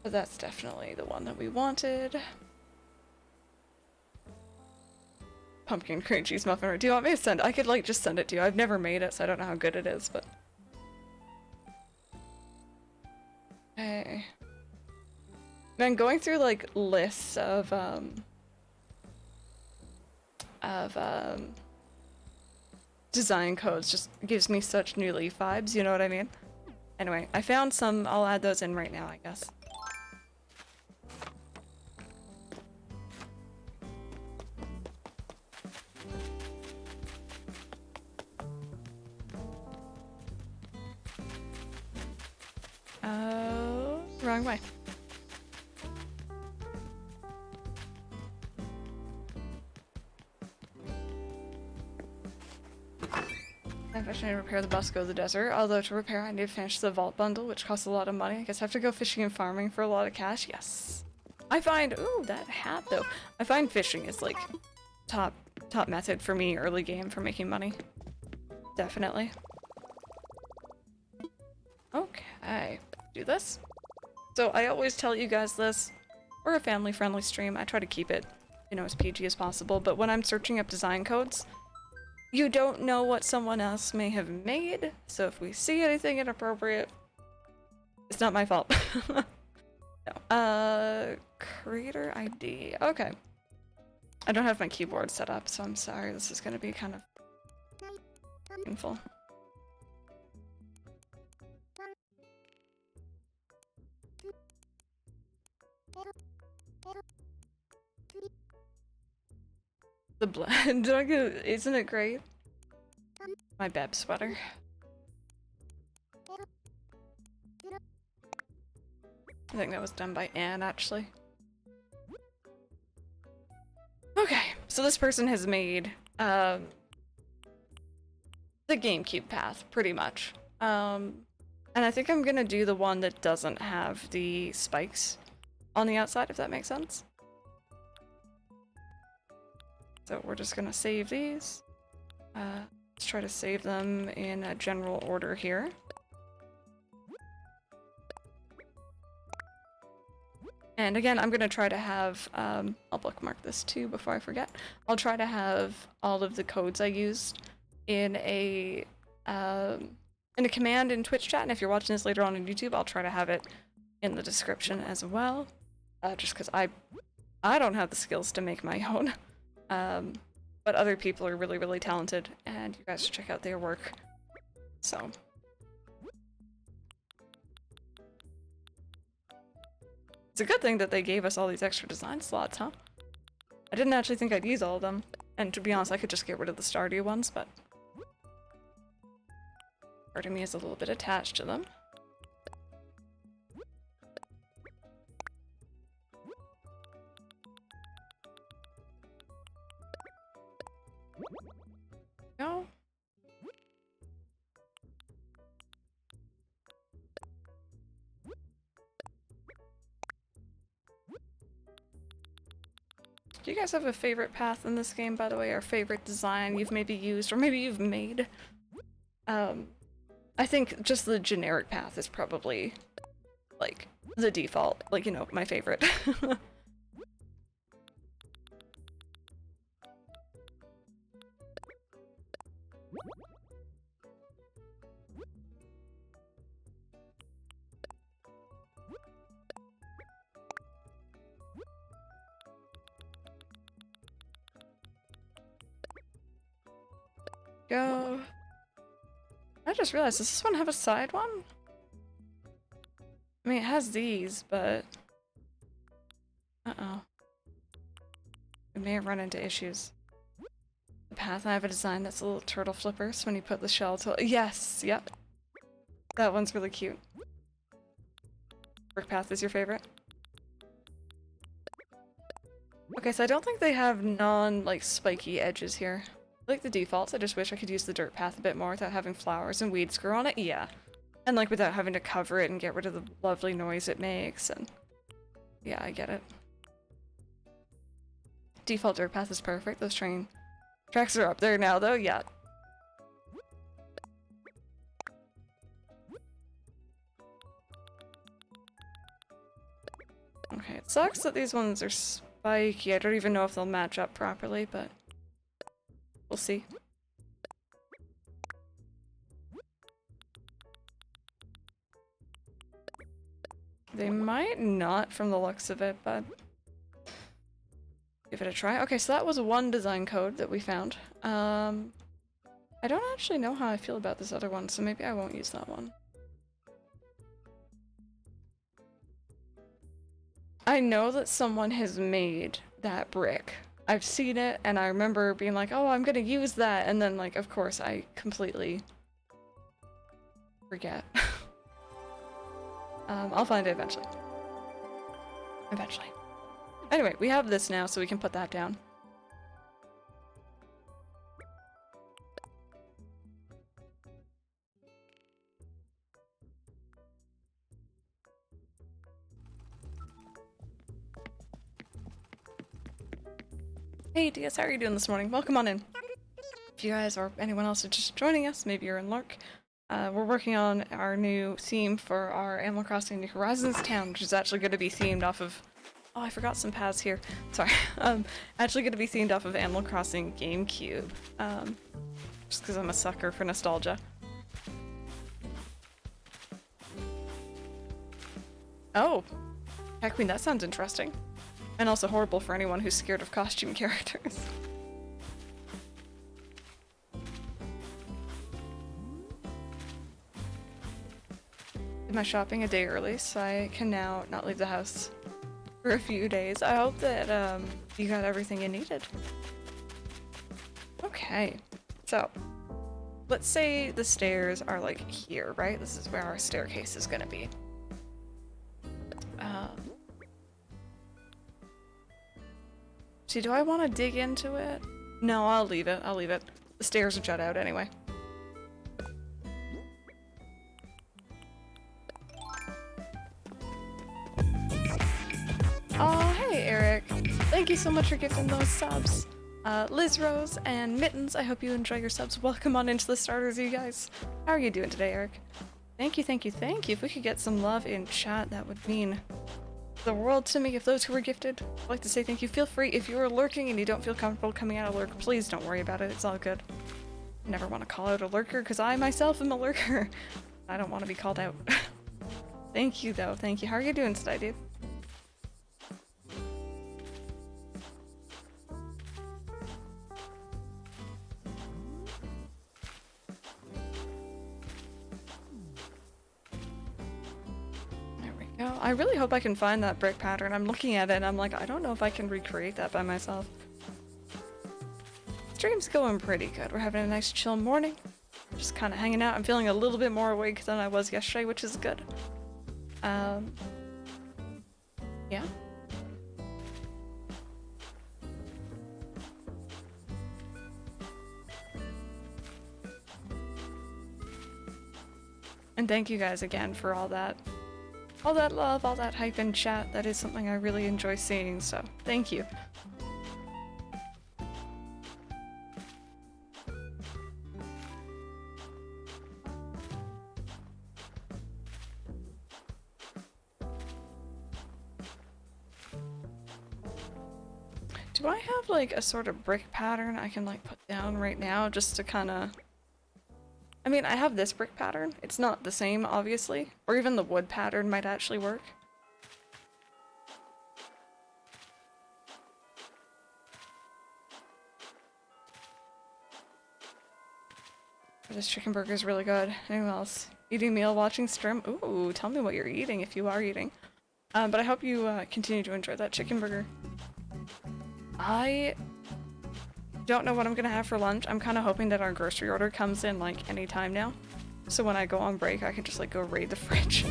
But that's definitely the one that we wanted. Pumpkin cream cheese muffin. Do you want me to send? I could like just send it to you. I've never made it, so I don't know how good it is, but. Hey. Man, going through like lists of design codes just gives me such New Leaf vibes, you know what I mean? Anyway, I found some. I'll add those in right now, I guess. Wrong way. I need to repair the bus, go to the desert. Although to repair, I need to finish the vault bundle, which costs a lot of money. I guess I have to go fishing and farming for a lot of cash. Yes. I find, ooh, that hat though. I find fishing is like top method for me early game for making money. Definitely. Okay, do this. So I always tell you guys this. We're a family-friendly stream. I try to keep it, you know, as PG as possible. But when I'm searching up design codes, you don't know what someone else may have made. So if we see anything inappropriate, it's not my fault. No. Creator ID. Okay. I don't have my keyboard set up, so I'm sorry. This is going to be kind of painful. The blend, isn't it great? My Beb sweater. I think that was done by Anne, actually. Okay, so this person has made the GameCube path, pretty much. And I think I'm gonna do the one that doesn't have the spikes on the outside, if that makes sense. So we're just gonna save these. Let's try to save them in a general order here. And again, I'm gonna try to have, I'll bookmark this too before I forget. I'll try to have all of the codes I used in a command in Twitch chat, and if you're watching this later on YouTube, I'll try to have it in the description as well. Just because I don't have the skills to make my own. But other people are really, really talented, and you guys should check out their work. So. It's a good thing that they gave us all these extra design slots, huh? I didn't actually think I'd use all of them. And to be honest, I could just get rid of the Stardew ones, but part of me is a little bit attached to them. Go. Do you guys have a favorite path in this game, by the way, or favorite design you've maybe used, or maybe you've made? I think just the generic path is probably, like, the default, like, you know, my favorite. Go. I just realized, does this one have a side one? I mean, it has these, but... Uh-oh. We may have run into issues. The path, I have a design that's a little turtle flipper, so when you put the shell to... Yes! Yep. That one's really cute. Brick path is your favorite? Okay, so I don't think they have like, spiky edges here. I like the defaults, I just wish I could use the dirt path a bit more without having flowers and weeds grow on it, yeah. And like without having to cover it and get rid of the lovely noise it makes, and yeah, I get it. Default dirt path is perfect, those train tracks are up there now though, yeah. Okay, it sucks that these ones are spiky, I don't even know if they'll match up properly, but we'll see. They might not from the looks of it, but give it a try. Okay, so that was one design code that we found. I don't actually know how I feel about this other one, so maybe I won't use that one. I know that someone has made that brick. I've seen it, and I remember being like, oh, I'm gonna use that, and then, like, of course, I completely forget. I'll find it eventually. Eventually. Anyway, we have this now, so we can put that down. Hey DS, how are you doing this morning? Welcome on in. If you guys or anyone else is just joining us, maybe you're in Lurk. We're working on our new theme for our Animal Crossing New Horizons town, which is actually going to be themed off of... Oh, I forgot some paths here. Sorry. Actually going to be themed off of Animal Crossing GameCube. Just because I'm a sucker for nostalgia. Oh! Cat Queen, that sounds interesting. And also horrible for anyone who's scared of costume characters. Did my shopping a day early, so I can now not leave the house for a few days. I hope that you got everything you needed. Okay, so let's say the stairs are like here, right? This is where our staircase is gonna be. See, do I want to dig into it? No, I'll leave it. I'll leave it. The stairs are jut out anyway. Oh, hey, Eric. Thank you so much for gifting those subs. Liz Rose and Mittens, I hope you enjoy your subs. Welcome on into the starters, you guys. How are you doing today, Eric? Thank you, thank you, thank you. If we could get some love in chat, that would mean the world to me of those who were gifted. I'd like to say thank you. Feel free, if you are lurking and you don't feel comfortable coming out of lurk, please don't worry about it. It's all good. I never want to call out a lurker because I myself am a lurker. I don't want to be called out. Thank you, though. Thank you. How are you doing today, dude? I really hope I can find that brick pattern. I'm looking at it and I'm like, I don't know if I can recreate that by myself. Stream's going pretty good. We're having a nice chill morning. Just kind of hanging out. I'm feeling a little bit more awake than I was yesterday, which is good. Yeah. And thank you guys again for all that love, all that hype in chat. That is something I really enjoy seeing, so thank you. Do I have like a sort of brick pattern I can like put down right now just to kind of... I mean, I have this brick pattern. It's not the same, obviously. Or even the wood pattern might actually work. This chicken burger is really good. Anyone else? Eating meal, watching stream? Ooh, tell me what you're eating if you are eating. But I hope you continue to enjoy that chicken burger. I don't know what I'm gonna have for lunch. I'm kind of hoping that our grocery order comes in like any time now. So when I go on break, I can just like go raid the fridge.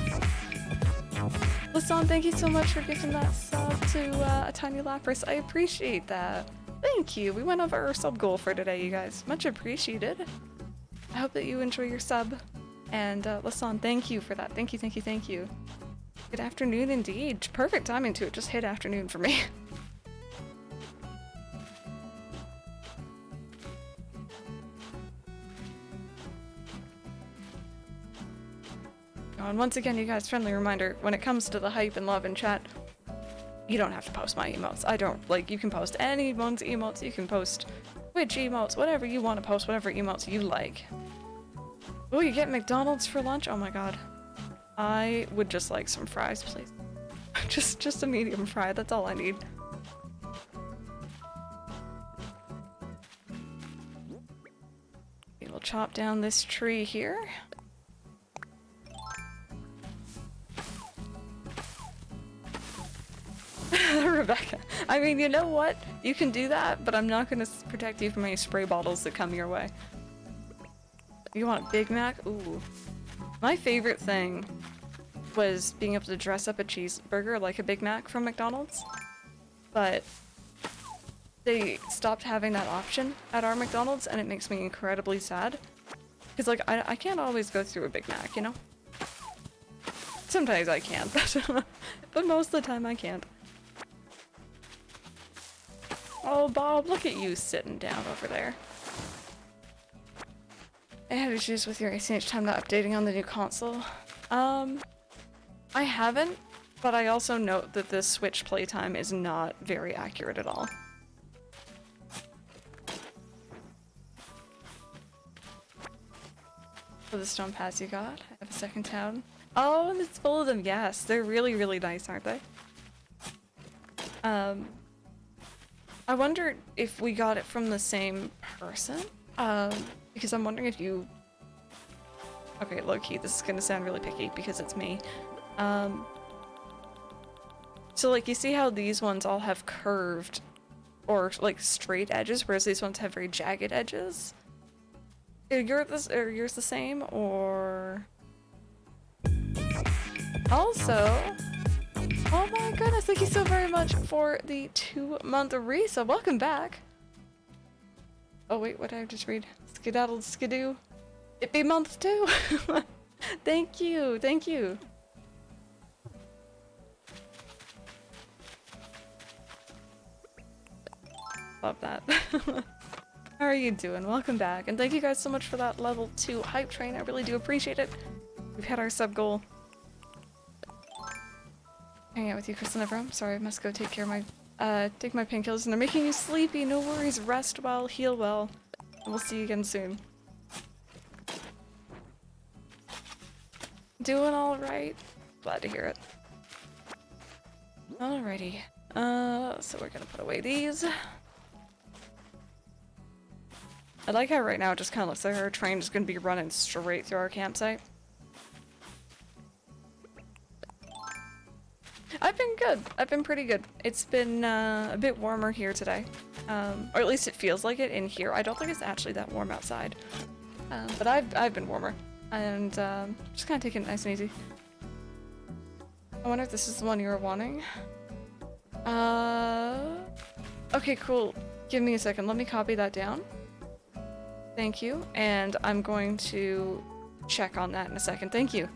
Lasan, thank you so much for giving that sub to a tiny Lapras. I appreciate that. Thank you. We went over our sub goal for today, you guys. Much appreciated. I hope that you enjoy your sub. And Lasan, thank you for that. Thank you, thank you, thank you. Good afternoon indeed. Perfect timing to it. Just hit afternoon for me. And once again, you guys, friendly reminder, when it comes to the hype and love in chat, you don't have to post my emotes. I don't, like, you can post anyone's emotes, you can post Twitch emotes, whatever you want to post, whatever emotes you like. Oh, you get McDonald's for lunch? Oh my god. I would just like some fries, please. just a medium fry, that's all I need. Okay, we'll chop down this tree here. Rebecca, I mean, you know what? You can do that, but I'm not gonna protect you from any spray bottles that come your way. You want a Big Mac? Ooh. My favorite thing was being able to dress up a cheeseburger like a Big Mac from McDonald's, but they stopped having that option at our McDonald's, and it makes me incredibly sad. Because, like, I can't always go through a Big Mac, you know? Sometimes I can, but most of the time I can't. Oh, Bob, look at you sitting down over there. I had issues with your ACH time not updating on the new console. I haven't, but I also note that the Switch playtime is not very accurate at all. For the stone pass you got, I have a second town. Oh, and it's full of them, yes. They're really, really nice, aren't they? I wonder if we got it from the same person? Because I'm wondering if you... Okay, low-key, this is gonna sound really picky because it's me. So, like, you see how these ones all have curved or, like, straight edges, whereas these ones have very jagged edges? Are yours the same, or... Also... Oh my goodness, thank you so very much for the 2-month resub. Welcome back. Oh wait, what did I just read? Skedaddle skidoo. It be month 2. Thank you, thank you. Love that. How are you doing? Welcome back. And thank you guys so much for that level 2 hype train. I really do appreciate it. We've had our sub goal. hang out with you, Kristen Evram. Sorry, I must go take care of my take my painkillers, and they're making you sleepy. No worries. Rest well, heal well, and we'll see you again soon. Doing all right. Glad to hear it. Alrighty. So we're gonna put away these. I like how right now it just kind of looks like our train is gonna be running straight through our campsite. I've been good. I've been pretty good. It's been a bit warmer here today. Or at least it feels like it in here. I don't think it's actually that warm outside. But I've been warmer. And just kind of taking it nice and easy. I wonder if this is the one you were wanting. Okay, cool. Give me a second. Let me copy that down. Thank you. And I'm going to check on that in a second. Thank you.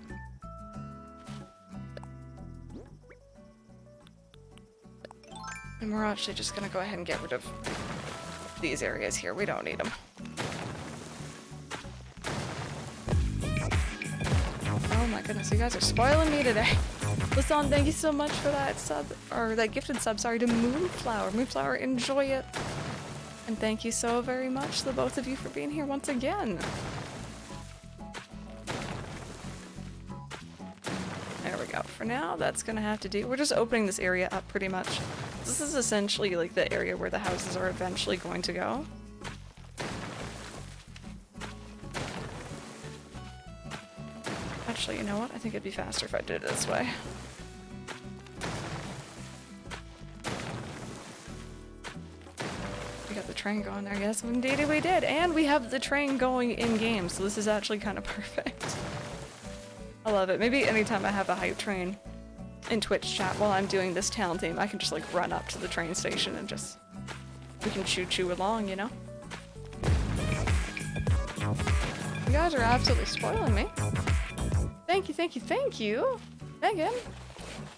And we're actually just gonna go ahead and get rid of these areas here. We don't need them. Oh my goodness, you guys are spoiling me today. Lasan, thank you so much for that sub, or that gifted sub, sorry, to Moonflower. Moonflower, enjoy it. And thank you so very much, the both of you, for being here once again. There we go. For now, that's gonna have to do. We're just opening this area up pretty much. This is essentially like the area where the houses are eventually going to go. Actually, you know what? I think it'd be faster if I did it this way. We got the train going there. Yes, indeed we did. And we have the train going in-game, so this is actually kind of perfect. I love it. Maybe anytime I have a hype train in Twitch chat while I'm doing this town theme, I can just like run up to the train station and just, we can choo-choo along, you know? You guys are absolutely spoiling me. Thank you, thank you, thank you, Megan.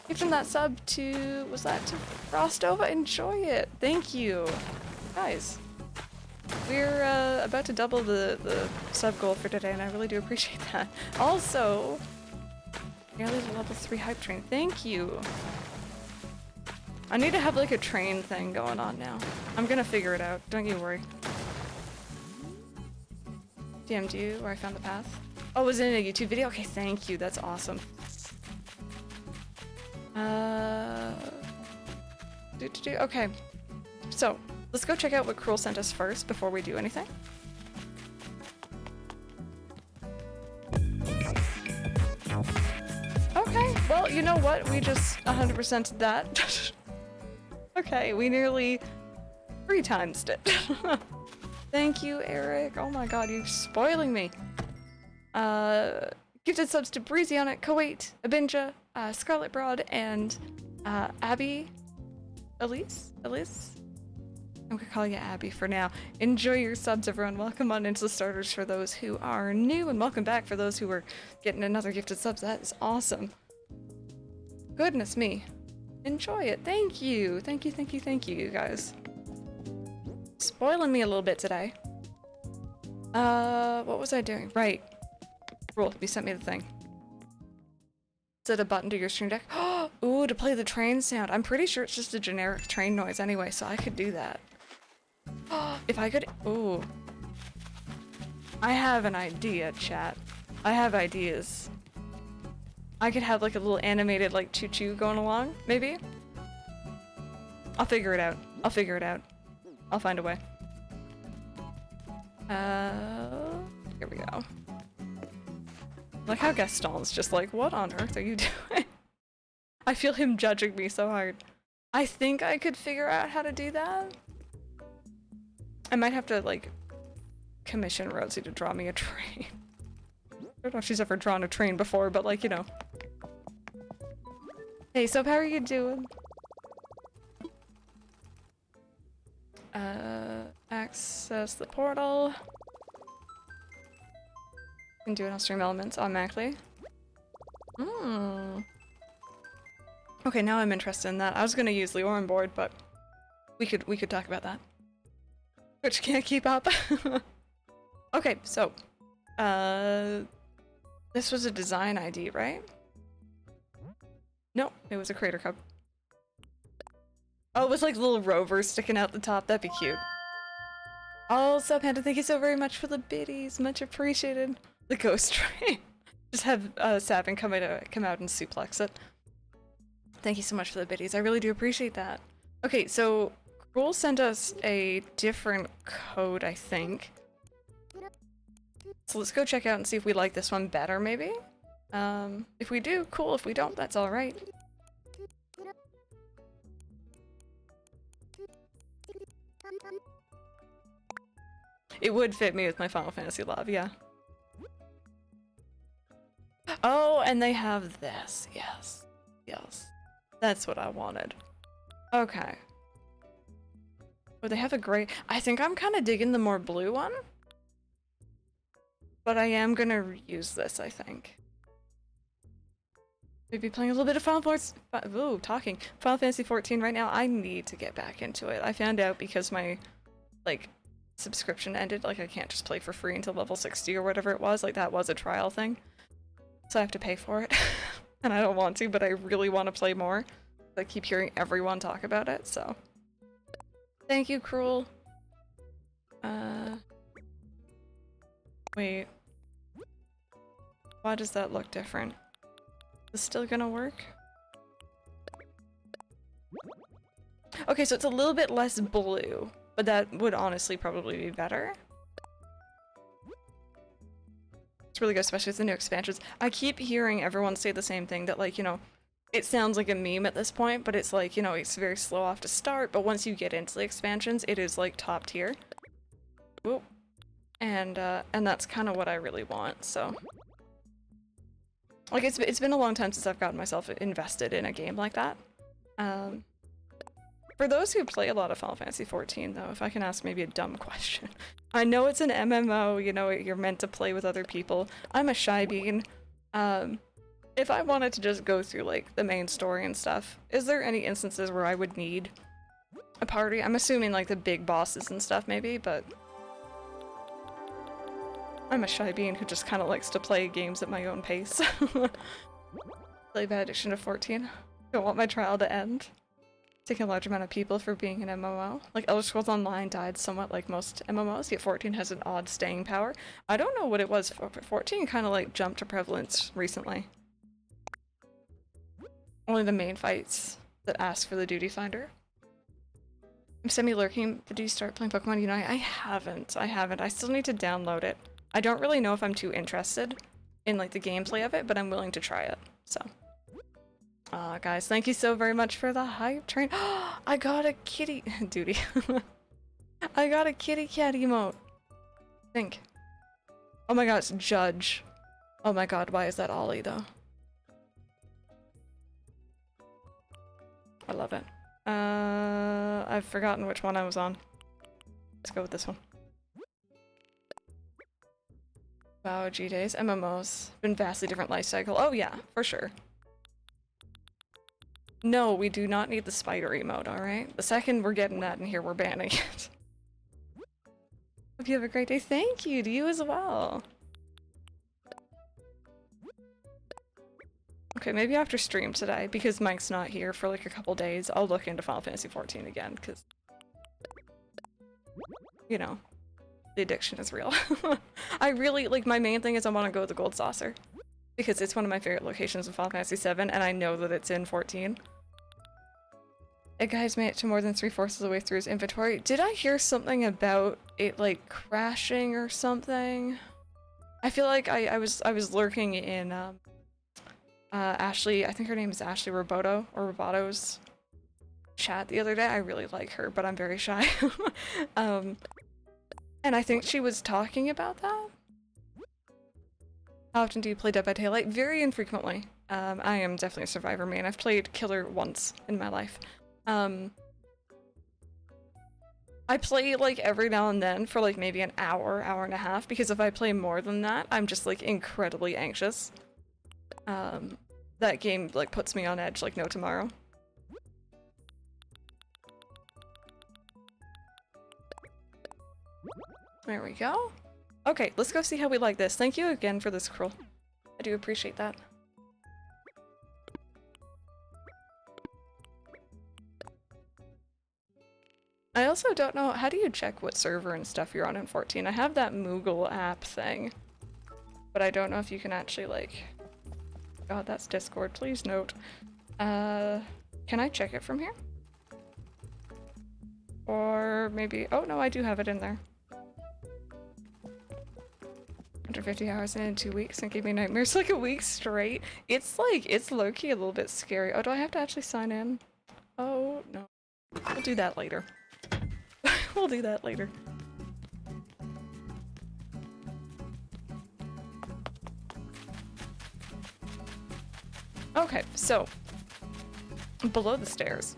Giving that sub to, was that to Frostova? Enjoy it. Thank you. Guys, we're about to double the sub goal for today, and I really do appreciate that. Also, nearly the level 3 hype train. Thank you. I need to have like a train thing going on now. I'm gonna figure it out. Don't you worry. DM'd you where I found the path? Oh, it was in a YouTube video? Okay, thank you. That's awesome. Okay. So, let's go check out what Cruel sent us first before we do anything. Okay, well, you know what? We just 100%'d that. Okay, we nearly 3 times'd it. Thank you, Eric. Oh my god, you're spoiling me. Gifted subs to Breezy on it, Kuwait, Abinja, Scarlet Broad, and Abby. Elise? I'm gonna call you Abby for now. Enjoy your subs, everyone. Welcome on into the starters for those who are new, and welcome back for those who are getting another gifted subs. That is awesome. Goodness me. Enjoy it. Thank you. Thank you, thank you, thank you, you guys. Spoiling me a little bit today. What was I doing? Right. Rule, you sent me the thing. Set a button to your stream deck. Ooh, to play the train sound. I'm pretty sure it's just a generic train noise anyway, so I could do that. If I could... Ooh. I have an idea, chat. I have ideas. I could have like a little animated like choo-choo going along, maybe? I'll figure it out. I'll figure it out. I'll find a way. Here we go. Like how Gaston's just like, what on earth are you doing? I feel him judging me so hard. I think I could figure out how to do that. I might have to like commission Rosie to draw me a train. I don't know if she's ever drawn a train before, but like, you know. Hey, so how are you doing? Access the portal. Can do it on stream elements automatically. Okay, now I'm interested in that. I was gonna use the Oran board, but we could talk about that. Which can't keep up. Okay, so this was a design ID, right? No, it was a crater cup. Oh, it was like little rovers sticking out the top. That'd be cute. Oh, Sub Panda, thank you so very much for the biddies. Much appreciated. The ghost train. Just have Savin come out and suplex it. Thank you so much for the biddies. I really do appreciate that. Okay, so Cruel sent us a different code, I think. So let's go check out and see if we like this one better, maybe? If we do, cool. If we don't, that's alright. It would fit me with my Final Fantasy love, yeah. Oh, and they have this. Yes. Yes. That's what I wanted. Okay. Oh, they have a gray. I think I'm kind of digging the more blue one. But I am gonna reuse this, I think. Maybe playing a little bit of Final Fantasy 14 right now. I need to get back into it. I found out because my, like, subscription ended. Like, I can't just play for free until level 60 or whatever it was. Like, that was a trial thing. So I have to pay for it. And I don't want to, but I really want to play more. I keep hearing everyone talk about it, so. Thank you, Cruel. Wait. Why does that look different? Is this still gonna work? Okay, so it's a little bit less blue, but that would honestly probably be better. It's really good, especially with the new expansions. I keep hearing everyone say the same thing, that, like, you know, it sounds like a meme at this point, but it's like, you know, it's very slow off to start, but once you get into the expansions, it is like top tier. Whoop. And that's kind of what I really want, so. Like, it's been a long time since I've gotten myself invested in a game like that. For those who play a lot of Final Fantasy 14, though, if I can ask maybe a dumb question. I know it's an MMO, you know, you're meant to play with other people. I'm a shy bean. If I wanted to just go through, like, the main story and stuff, is there any instances where I would need a party? I'm assuming, like, the big bosses and stuff, maybe, but I'm a shy bean who just kind of likes to play games at my own pace. Play bad addiction to 14. Don't want my trial to end. Taking a large amount of people for being an MMO. Like, Elder Scrolls Online died somewhat like most MMOs, yet 14 has an odd staying power. I don't know what it was, but 14 kind of, like, jumped to prevalence recently. Only the main fights that ask for the duty finder. I'm semi-lurking, but do you start playing Pokemon Unite? I haven't. I still need to download it. I don't really know if I'm too interested in, like, the gameplay of it, but I'm willing to try it, so. Guys, thank you so very much for the hype train. I got a kitty duty. I got a kitty cat emote. Think. Oh my god, it's Judge. Oh my god, why is that Ollie though? I love it. I've forgotten which one I was on. Let's go with this one. Wow, G-Days. MMOs. Been vastly different life cycle. Oh yeah, for sure. No, we do not need the spider emote, alright? The second we're getting that in here, we're banning it. Hope you have a great day. Thank you, to you as well. Okay, maybe after stream today, because Mike's not here for like a couple days, I'll look into Final Fantasy 14 again, because, you know, the addiction is real. I really, like, my main thing is I want to go to the Gold Saucer, because it's one of my favorite locations in Final Fantasy VII, and I know that it's in 14. A guy's made it to more than 3/4 of the way through his inventory. Did I hear something about it, like, crashing or something? I feel like I was lurking in, Ashley, I think her name is Ashley Roboto, or Roboto's chat the other day. I really like her, but I'm very shy. And I think she was talking about that. How often do you play Dead by Daylight? Very infrequently. I am definitely a survivor main. I've played Killer once in my life. I play, like, every now and then for, like, maybe an hour, hour and a half, because if I play more than that, I'm just, like, incredibly anxious. That game, like, puts me on edge like no tomorrow. There we go. Okay, let's go see how we like this. Thank you again for this, Cruel. I do appreciate that. I also don't know, how do you check what server and stuff you're on in 14? I have that Moogle app thing, but I don't know if you can actually, like... God, that's Discord, please note. Can I check it from here? Or maybe... Oh, no, I do have it in there. 150 hours in 2 weeks and gave me nightmares like a week straight. It's like, it's low-key a little bit scary. Oh, do I have to actually sign in? Oh, no. We'll do that later. We'll do that later. Okay, so below the stairs,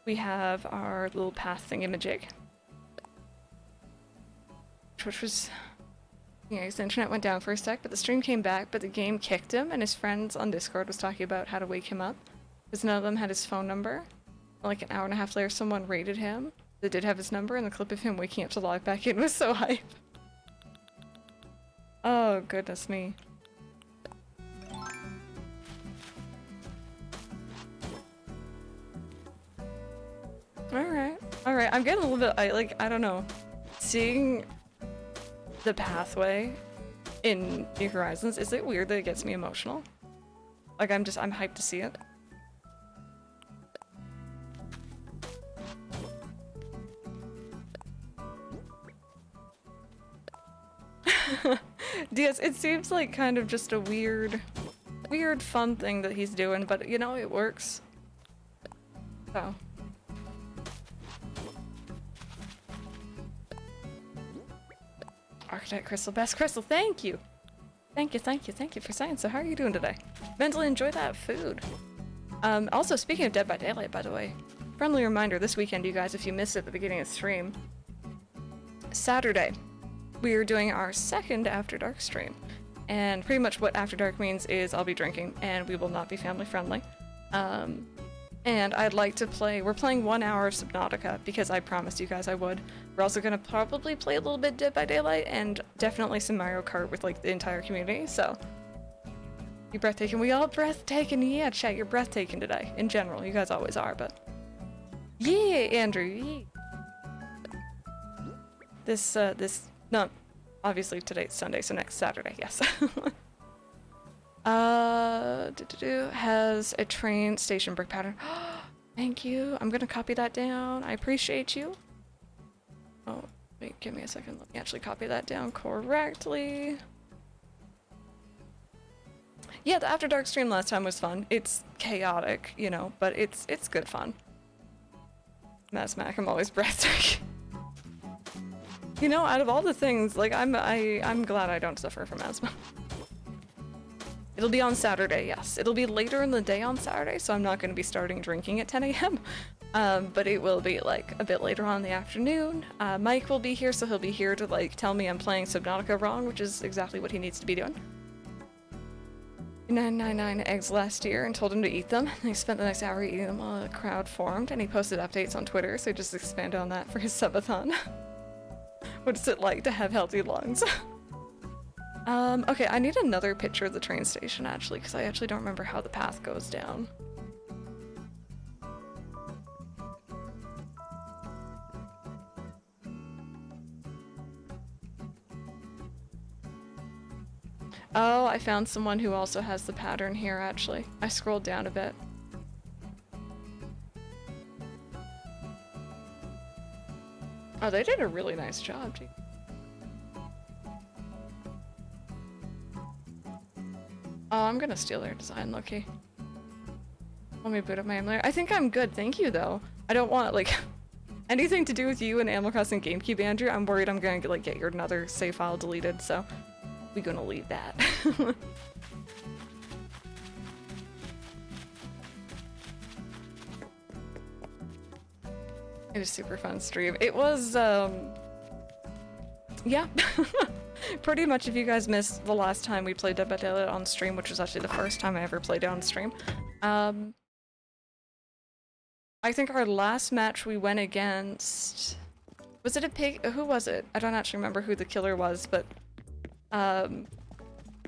we have our little path thingamajig. Which was... Yeah, his internet went down for a sec, but the stream came back, but the game kicked him, and his friends on Discord was talking about how to wake him up. Because none of them had his phone number. Like an hour and a half later, someone raided him. They did have his number, and the clip of him waking up to log back in was so hype. Oh, goodness me. Alright. Alright, I'm getting a little bit, I don't know. Seeing the pathway in New Horizons, is it weird that it gets me emotional? Like, I'm hyped to see it. Yes, it seems like kind of just a weird fun thing that he's doing, but you know, it works. So. Architect Crystal, best Crystal, thank you! Thank you for saying so. How are you doing today? Mentally enjoy that food. Also, speaking of Dead by Daylight, by the way, friendly reminder this weekend, you guys, if you missed it at the beginning of the stream, Saturday, we are doing our second After Dark stream. And pretty much what After Dark means is I'll be drinking, and we will not be family friendly. And I'd like to play, we're playing 1 hour of Subnautica, because I promised you guys I would. We're also gonna probably play a little bit Dead by Daylight, and definitely some Mario Kart with like the entire community, so. You breathtaking, we all breathtaking, yeah, chat, you're breathtaking today. In general, you guys always are, but. Yeah, Andrew, yeah. No, obviously today's Sunday, so next Saturday, yes. Has a train station brick pattern. Thank you. I'm gonna copy that down. I appreciate you. Oh, wait, give me a second. Let me actually copy that down correctly. Yeah, the After Dark stream last time was fun. It's chaotic, you know, but it's good fun. Mazmac, I'm always breathtaking. You know, out of all the things, like I'm glad I don't suffer from asthma. It'll be on Saturday, yes. It'll be later in the day on Saturday, so I'm not going to be starting drinking at 10 a.m. But it will be like a bit later on in the afternoon. Mike will be here, so he'll be here to like tell me I'm playing Subnautica wrong, which is exactly what he needs to be doing. 999 eggs last year and told him to eat them. He spent the next hour eating them while a crowd formed, and he posted updates on Twitter, so he just expanded on that for his subathon. What is it like to have healthy lungs? Okay, I need another picture of the train station, actually, because I actually don't remember how the path goes down. Oh, I found someone who also has the pattern here, actually. I scrolled down a bit. Oh, they did a really nice job, gee. Oh, I'm gonna steal their design, Loki. Let me boot up my emulator. I think I'm good, thank you, though. I don't want, like, anything to do with you and Animal Crossing GameCube, Andrew. I'm worried I'm gonna, like, get your another save file deleted, so we're gonna leave that. It was super fun stream. It was, yeah. Pretty much if you guys missed the last time we played Dead by Daylight on stream, which was actually the first time I ever played it on stream. I think our last match we went against... Was it a pig? Who was it? I don't actually remember who the killer was, but...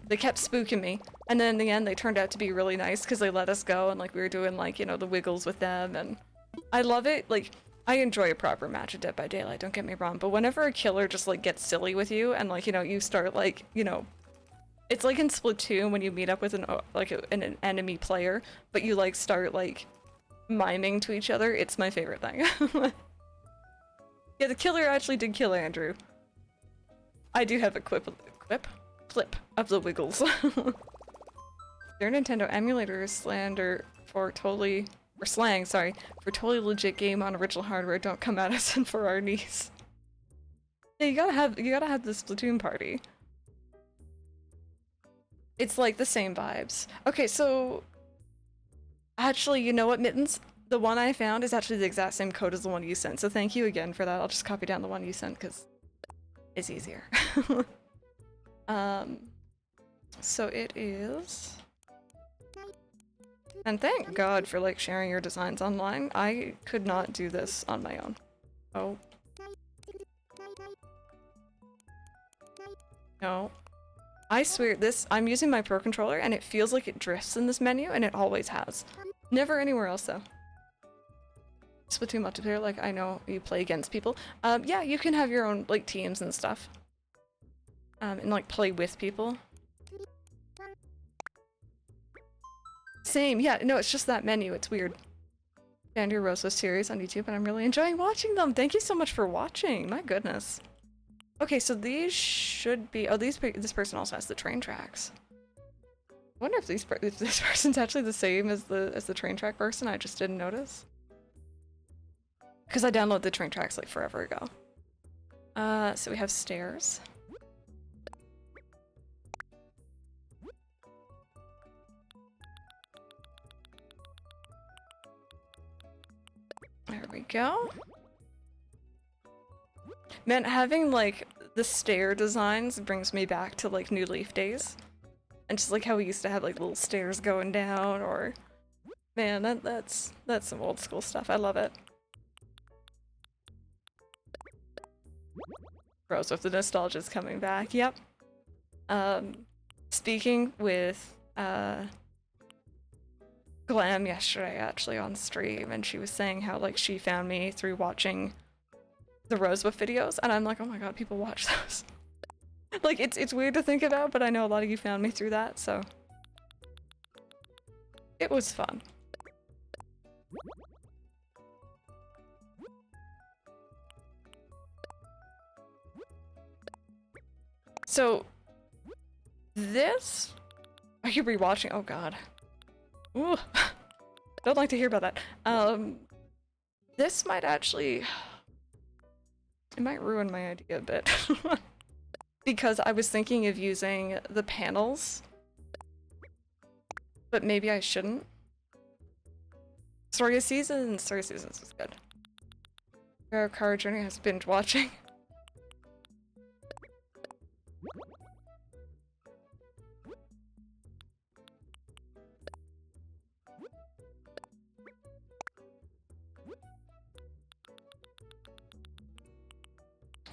They kept spooking me. And then in the end they turned out to be really nice because they let us go and like we were doing like, you know, the wiggles with them and... I love it, like... I enjoy a proper match of Dead by Daylight, don't get me wrong, but whenever a killer just, like, gets silly with you and, like, you know, you start, like, you know, it's like in Splatoon when you meet up with an enemy player, but you, like, start, like, miming to each other. It's my favorite thing. Yeah, the killer actually did kill Andrew. I do have a clip of the Wiggles. Their Nintendo emulator is slander for totally, or slang, sorry, for totally legit game on original hardware. Don't come at us and for our knees. Yeah, you gotta have the Splatoon party. It's like the same vibes. Okay, so actually, you know what, Mittens? The one I found is actually the exact same code as the one you sent, so thank you again for that. I'll just copy down the one you sent because it's easier. So it is... And thank God for, like, sharing your designs online. I could not do this on my own. Oh. No. I swear, I'm using my Pro Controller and it feels like it drifts in this menu, and it always has. Never anywhere else, though. Splatoon multiplayer, like, I know you play against people. Yeah, you can have your own, like, teams and stuff. And, like, play with people. Same, yeah, no, it's just that menu, it's weird. Andrew Rosa series on YouTube, and I'm really enjoying watching them. Thank you so much for watching, my goodness. Okay, so these should be, oh, this person also has the train tracks. I wonder if this person's actually the same as the train track person, I just didn't notice. Because I downloaded the train tracks like forever ago. So we have stairs. There we go. Man, having like the stair designs brings me back to like New Leaf days. And just like how we used to have like little stairs going down, or man, that's some old school stuff. I love it. Gross if the nostalgia's coming back. Yep. Speaking with Glam yesterday actually on stream, and she was saying how like she found me through watching the Rosebud videos, and I'm like, oh my god, people watch those. Like it's weird to think about, but I know a lot of you found me through that, so it was fun. So this, are you rewatching? Oh god. Ooh. Don't like to hear about that. This might actually, it might ruin my idea a bit. Because I was thinking of using the panels, but maybe I shouldn't. Story of Seasons was good. Our Car Journey has binge watching.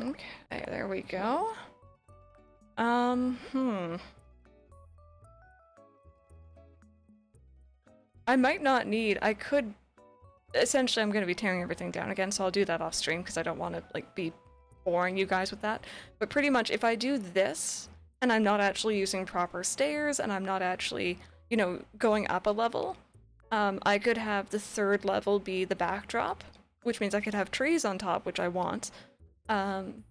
Okay, there we go. I might not need, I could, essentially I'm going to be tearing everything down again, so I'll do that off stream because I don't want to like be boring you guys with that. But pretty much if I do this, and I'm not actually using proper stairs, and I'm not actually, you know, going up a level, I could have the third level be the backdrop, which means I could have trees on top, which I want. And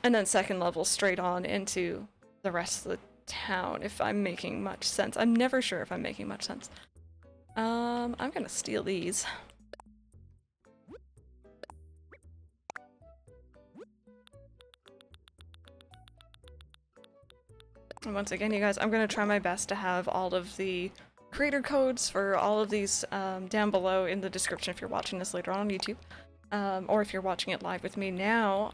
then second level straight on into the rest of the town, if I'm making much sense. I'm never sure if I'm making much sense. I'm gonna steal these. And once again, you guys, I'm gonna try my best to have all of the creator codes for all of these down below in the description if you're watching this later on YouTube. Or if you're watching it live with me now.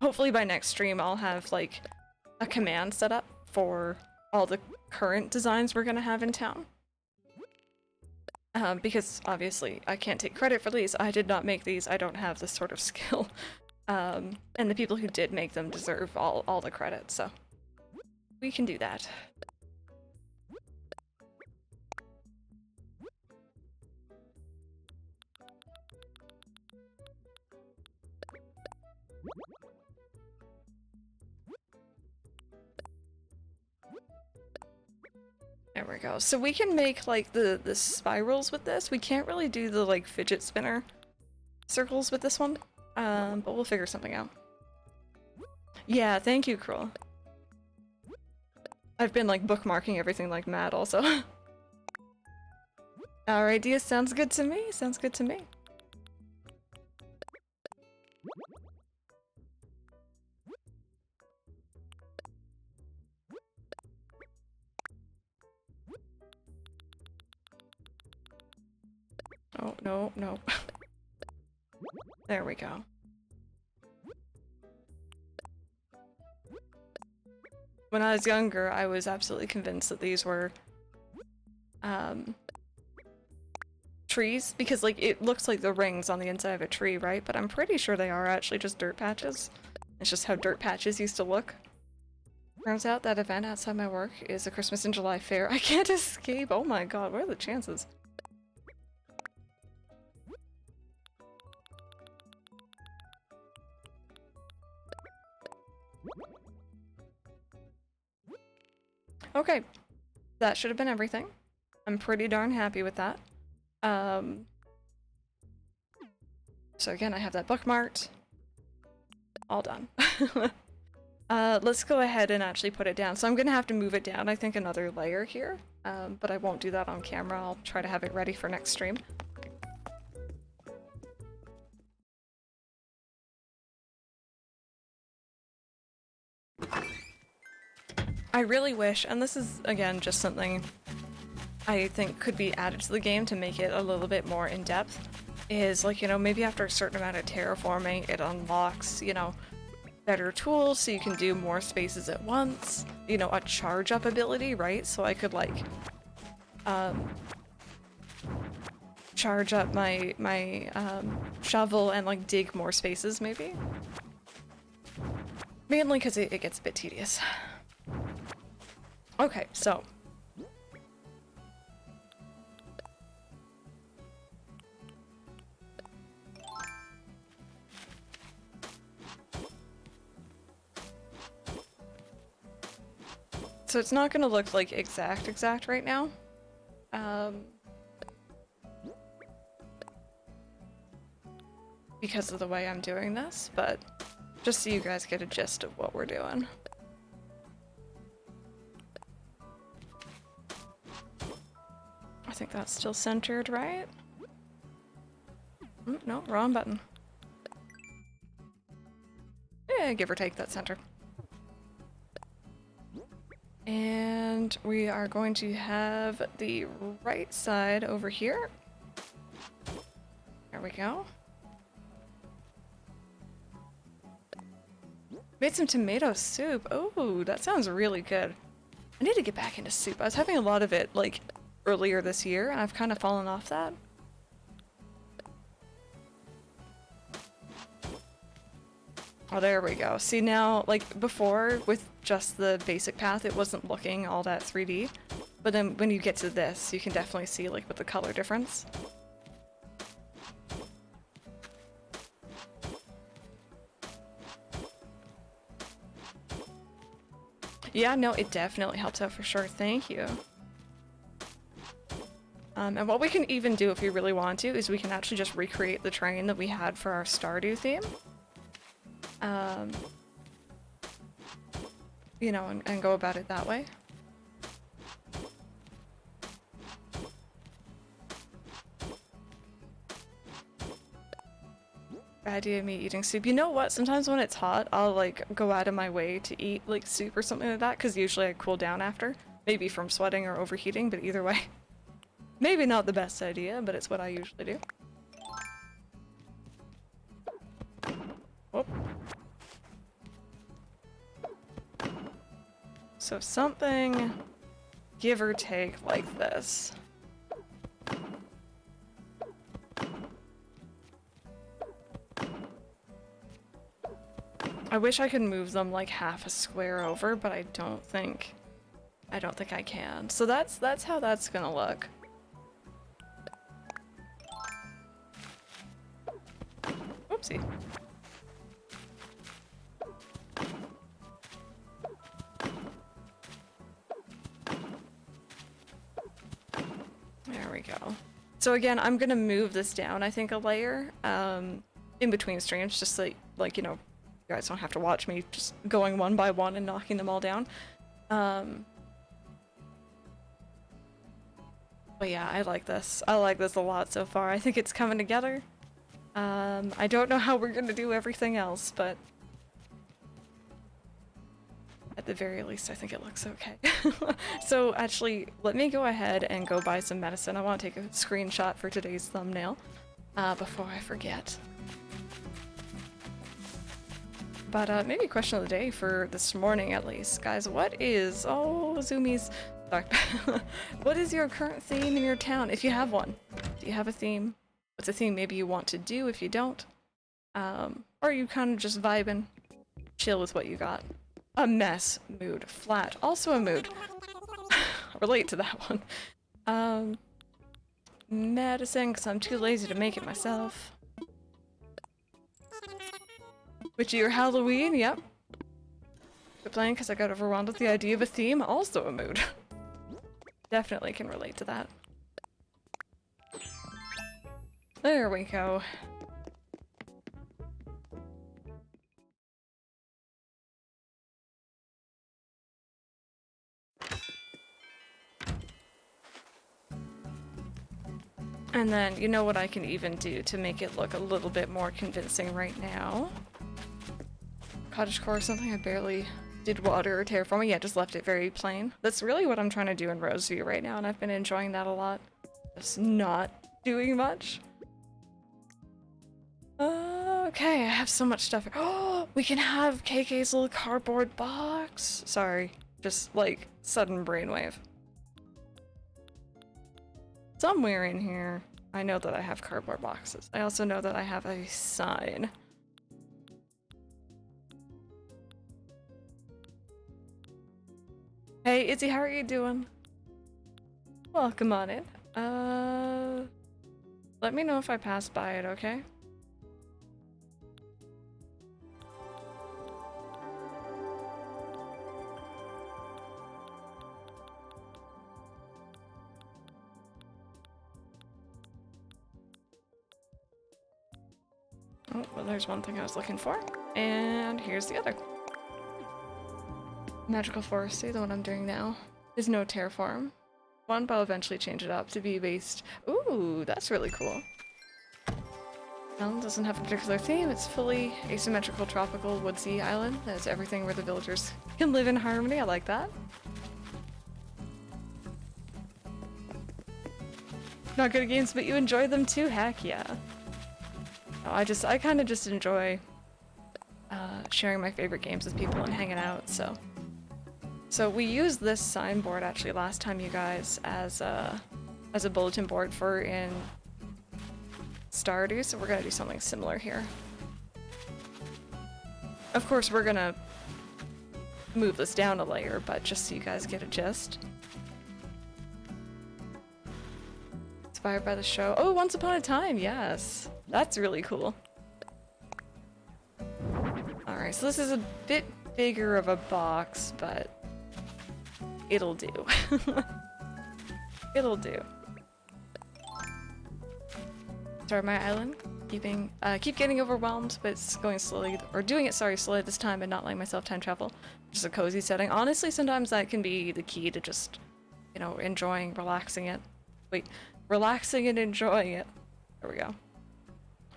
Hopefully by next stream I'll have like a command set up for all the current designs we're gonna have in town. Because obviously I can't take credit for these. I did not make these. I don't have this sort of skill. And the people who did make them deserve all the credit, so we can do that. we go. So we can make like the spirals with this. We can't really do the like fidget spinner circles with this one, but we'll figure something out. Yeah, thank you, Cruel. I've been like bookmarking everything like mad also. Alright, Dia, sounds good to me. Sounds good to me. Oh, no, no. There we go. When I was younger, I was absolutely convinced that these were trees, because like it looks like the rings on the inside of a tree, right? But I'm pretty sure they are actually just dirt patches. It's just how dirt patches used to look. Turns out that event outside my work is a Christmas in July fair. I can't escape. Oh my god, what are the chances? Okay, that should have been everything. I'm pretty darn happy with that. So again, I have that bookmarked. All done. Let's go ahead and actually put it down. So I'm gonna have to move it down, I think, another layer here. But I won't do that on camera. I'll try to have it ready for next stream. I really wish, and this is, again, just something I think could be added to the game to make it a little bit more in-depth, is, like, you know, maybe after a certain amount of terraforming, it unlocks, you know, better tools so you can do more spaces at once, you know, a charge-up ability, right? So I could, like, charge up my shovel and, like, dig more spaces, maybe? Mainly because it gets a bit tedious. Okay, so. So it's not gonna look like exact right now. Because of the way I'm doing this, but just so you guys get a gist of what we're doing. I think that's still centered, right? No, wrong button. Yeah, give or take that center. And we are going to have the right side over here. There we go. Made some tomato soup. Oh, that sounds really good. I need to get back into soup. I was having a lot of it, like, earlier this year, and I've kind of fallen off that. Oh, there we go. See now, like, before, with just the basic path, it wasn't looking all that 3D. But then when you get to this, you can definitely see, like, with the color difference. Yeah, no, it definitely helps out for sure. Thank you. And what we can even do if we really want to is we can actually just recreate the train that we had for our Stardew theme. You know, and go about it that way. Bad idea of me eating soup. You know what? Sometimes when it's hot, I'll like go out of my way to eat like soup or something like that, because usually I cool down after. Maybe from sweating or overheating, but either way. Maybe not the best idea, but it's what I usually do. Whoop. So something, give or take, like this. I wish I could move them like half a square over, but I don't think I can. So that's how that's gonna look. Oopsie. So again, I'm gonna move this down, I think, a layer, in between streams, just like, you know, you guys don't have to watch me just going one by one and knocking them all down. But yeah, I like this. I like this a lot so far. I think it's coming together. I don't know how we're gonna do everything else, but at the very least, I think it looks okay. So actually, let me go ahead and go buy some medicine. I want to take a screenshot for today's thumbnail before I forget. But maybe question of the day for this morning at least. Guys, what is... Oh, zoomies. Sorry. What is your current theme in your town, if you have one? Do you have a theme? What's a theme maybe you want to do if you don't? Or are you kind of just vibing? Chill with what you got. A mess. Mood. Flat. Also a mood. Relate to that one. Medicine, because I'm too lazy to make it myself. Which year Halloween? Yep. Quit playing because I got overwhelmed with the idea of a theme. Also a mood. Definitely can relate to that. There we go. And then, you know what I can even do to make it look a little bit more convincing right now? Cottagecore, something I barely did water or terraforming. Yeah, just left it very plain. That's really what I'm trying to do in Roseview right now, and I've been enjoying that a lot. Just not doing much. Okay, I have so much stuff. Oh, we can have KK's little cardboard box. Sorry, just like sudden brainwave. Somewhere in here, I know that I have cardboard boxes. I also know that I have a sign. Hey, Izzy, how are you doing? Welcome on in. Let me know if I pass by it, okay? Oh, well, there's one thing I was looking for. And here's the other. Magical Forestry, the one I'm doing now, is no terraform. One, but I'll eventually change it up to be based... Ooh, that's really cool. Island doesn't have a particular theme. It's fully asymmetrical, tropical, woodsy island. That's everything where the villagers can live in harmony. I like that. Not good at games, but you enjoy them too? Heck yeah. No, I kind of just enjoy sharing my favorite games with people and hanging out, so... So we used this signboard actually last time, you guys, as a bulletin board for in Stardew, so we're gonna do something similar here. Of course, we're gonna move this down a layer, but just so you guys get a gist. Inspired by the show. Oh, Once Upon a Time, yes. That's really cool. Alright, so this is a bit bigger of a box, but it'll do. It'll do. Sorry, my island. Keep getting overwhelmed, but it's going slowly, or doing it, sorry, slowly this time and not letting myself time travel. Just a cozy setting. Honestly, sometimes that can be the key to just, you know, enjoying, relaxing it. Wait, relaxing and enjoying it. There we go.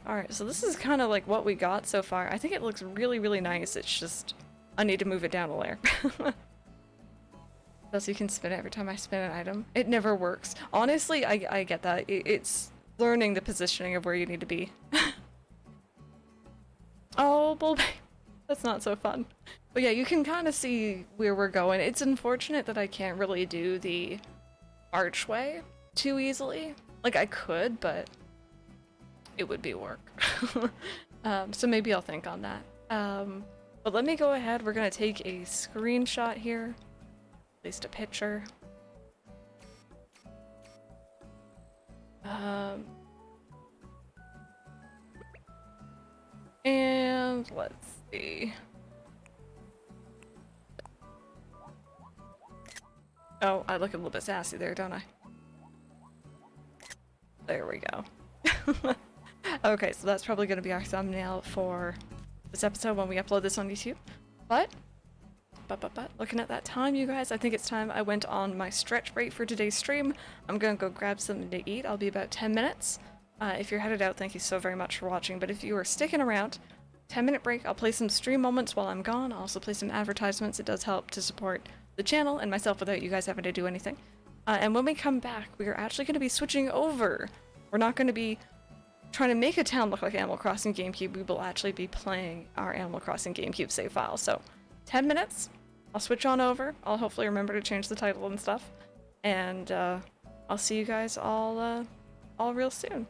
Alright, so this is kind of like what we got so far. I think it looks really, really nice. It's just, I need to move it down a layer. Plus you can spin it every time I spin an item. It never works. Honestly, I get that. It's learning the positioning of where you need to be. Oh, Bulb. That's not so fun. But yeah, you can kind of see where we're going. It's unfortunate that I can't really do the archway too easily. Like, I could, but it would be work. So maybe I'll think on that. But let me go ahead. We're going to take a screenshot here. At least a picture. And let's see. Oh, I look a little bit sassy there, don't I? There we go. Okay, so that's probably going to be our thumbnail for this episode when we upload this on YouTube. But, looking at that time, you guys, I think it's time I went on my stretch break for today's stream. I'm going to go grab something to eat. I'll be about 10 minutes. If you're headed out, thank you so very much for watching. But if you are sticking around, 10-minute break, I'll play some stream moments while I'm gone. I'll also play some advertisements. It does help to support the channel and myself without you guys having to do anything. And when we come back, we are actually going to be switching over. We're not going to be trying to make a town look like Animal Crossing GameCube. We will actually be playing our Animal Crossing GameCube save file. So, 10 minutes, I'll switch on over. I'll hopefully remember to change the title and stuff. And I'll see you guys all real soon.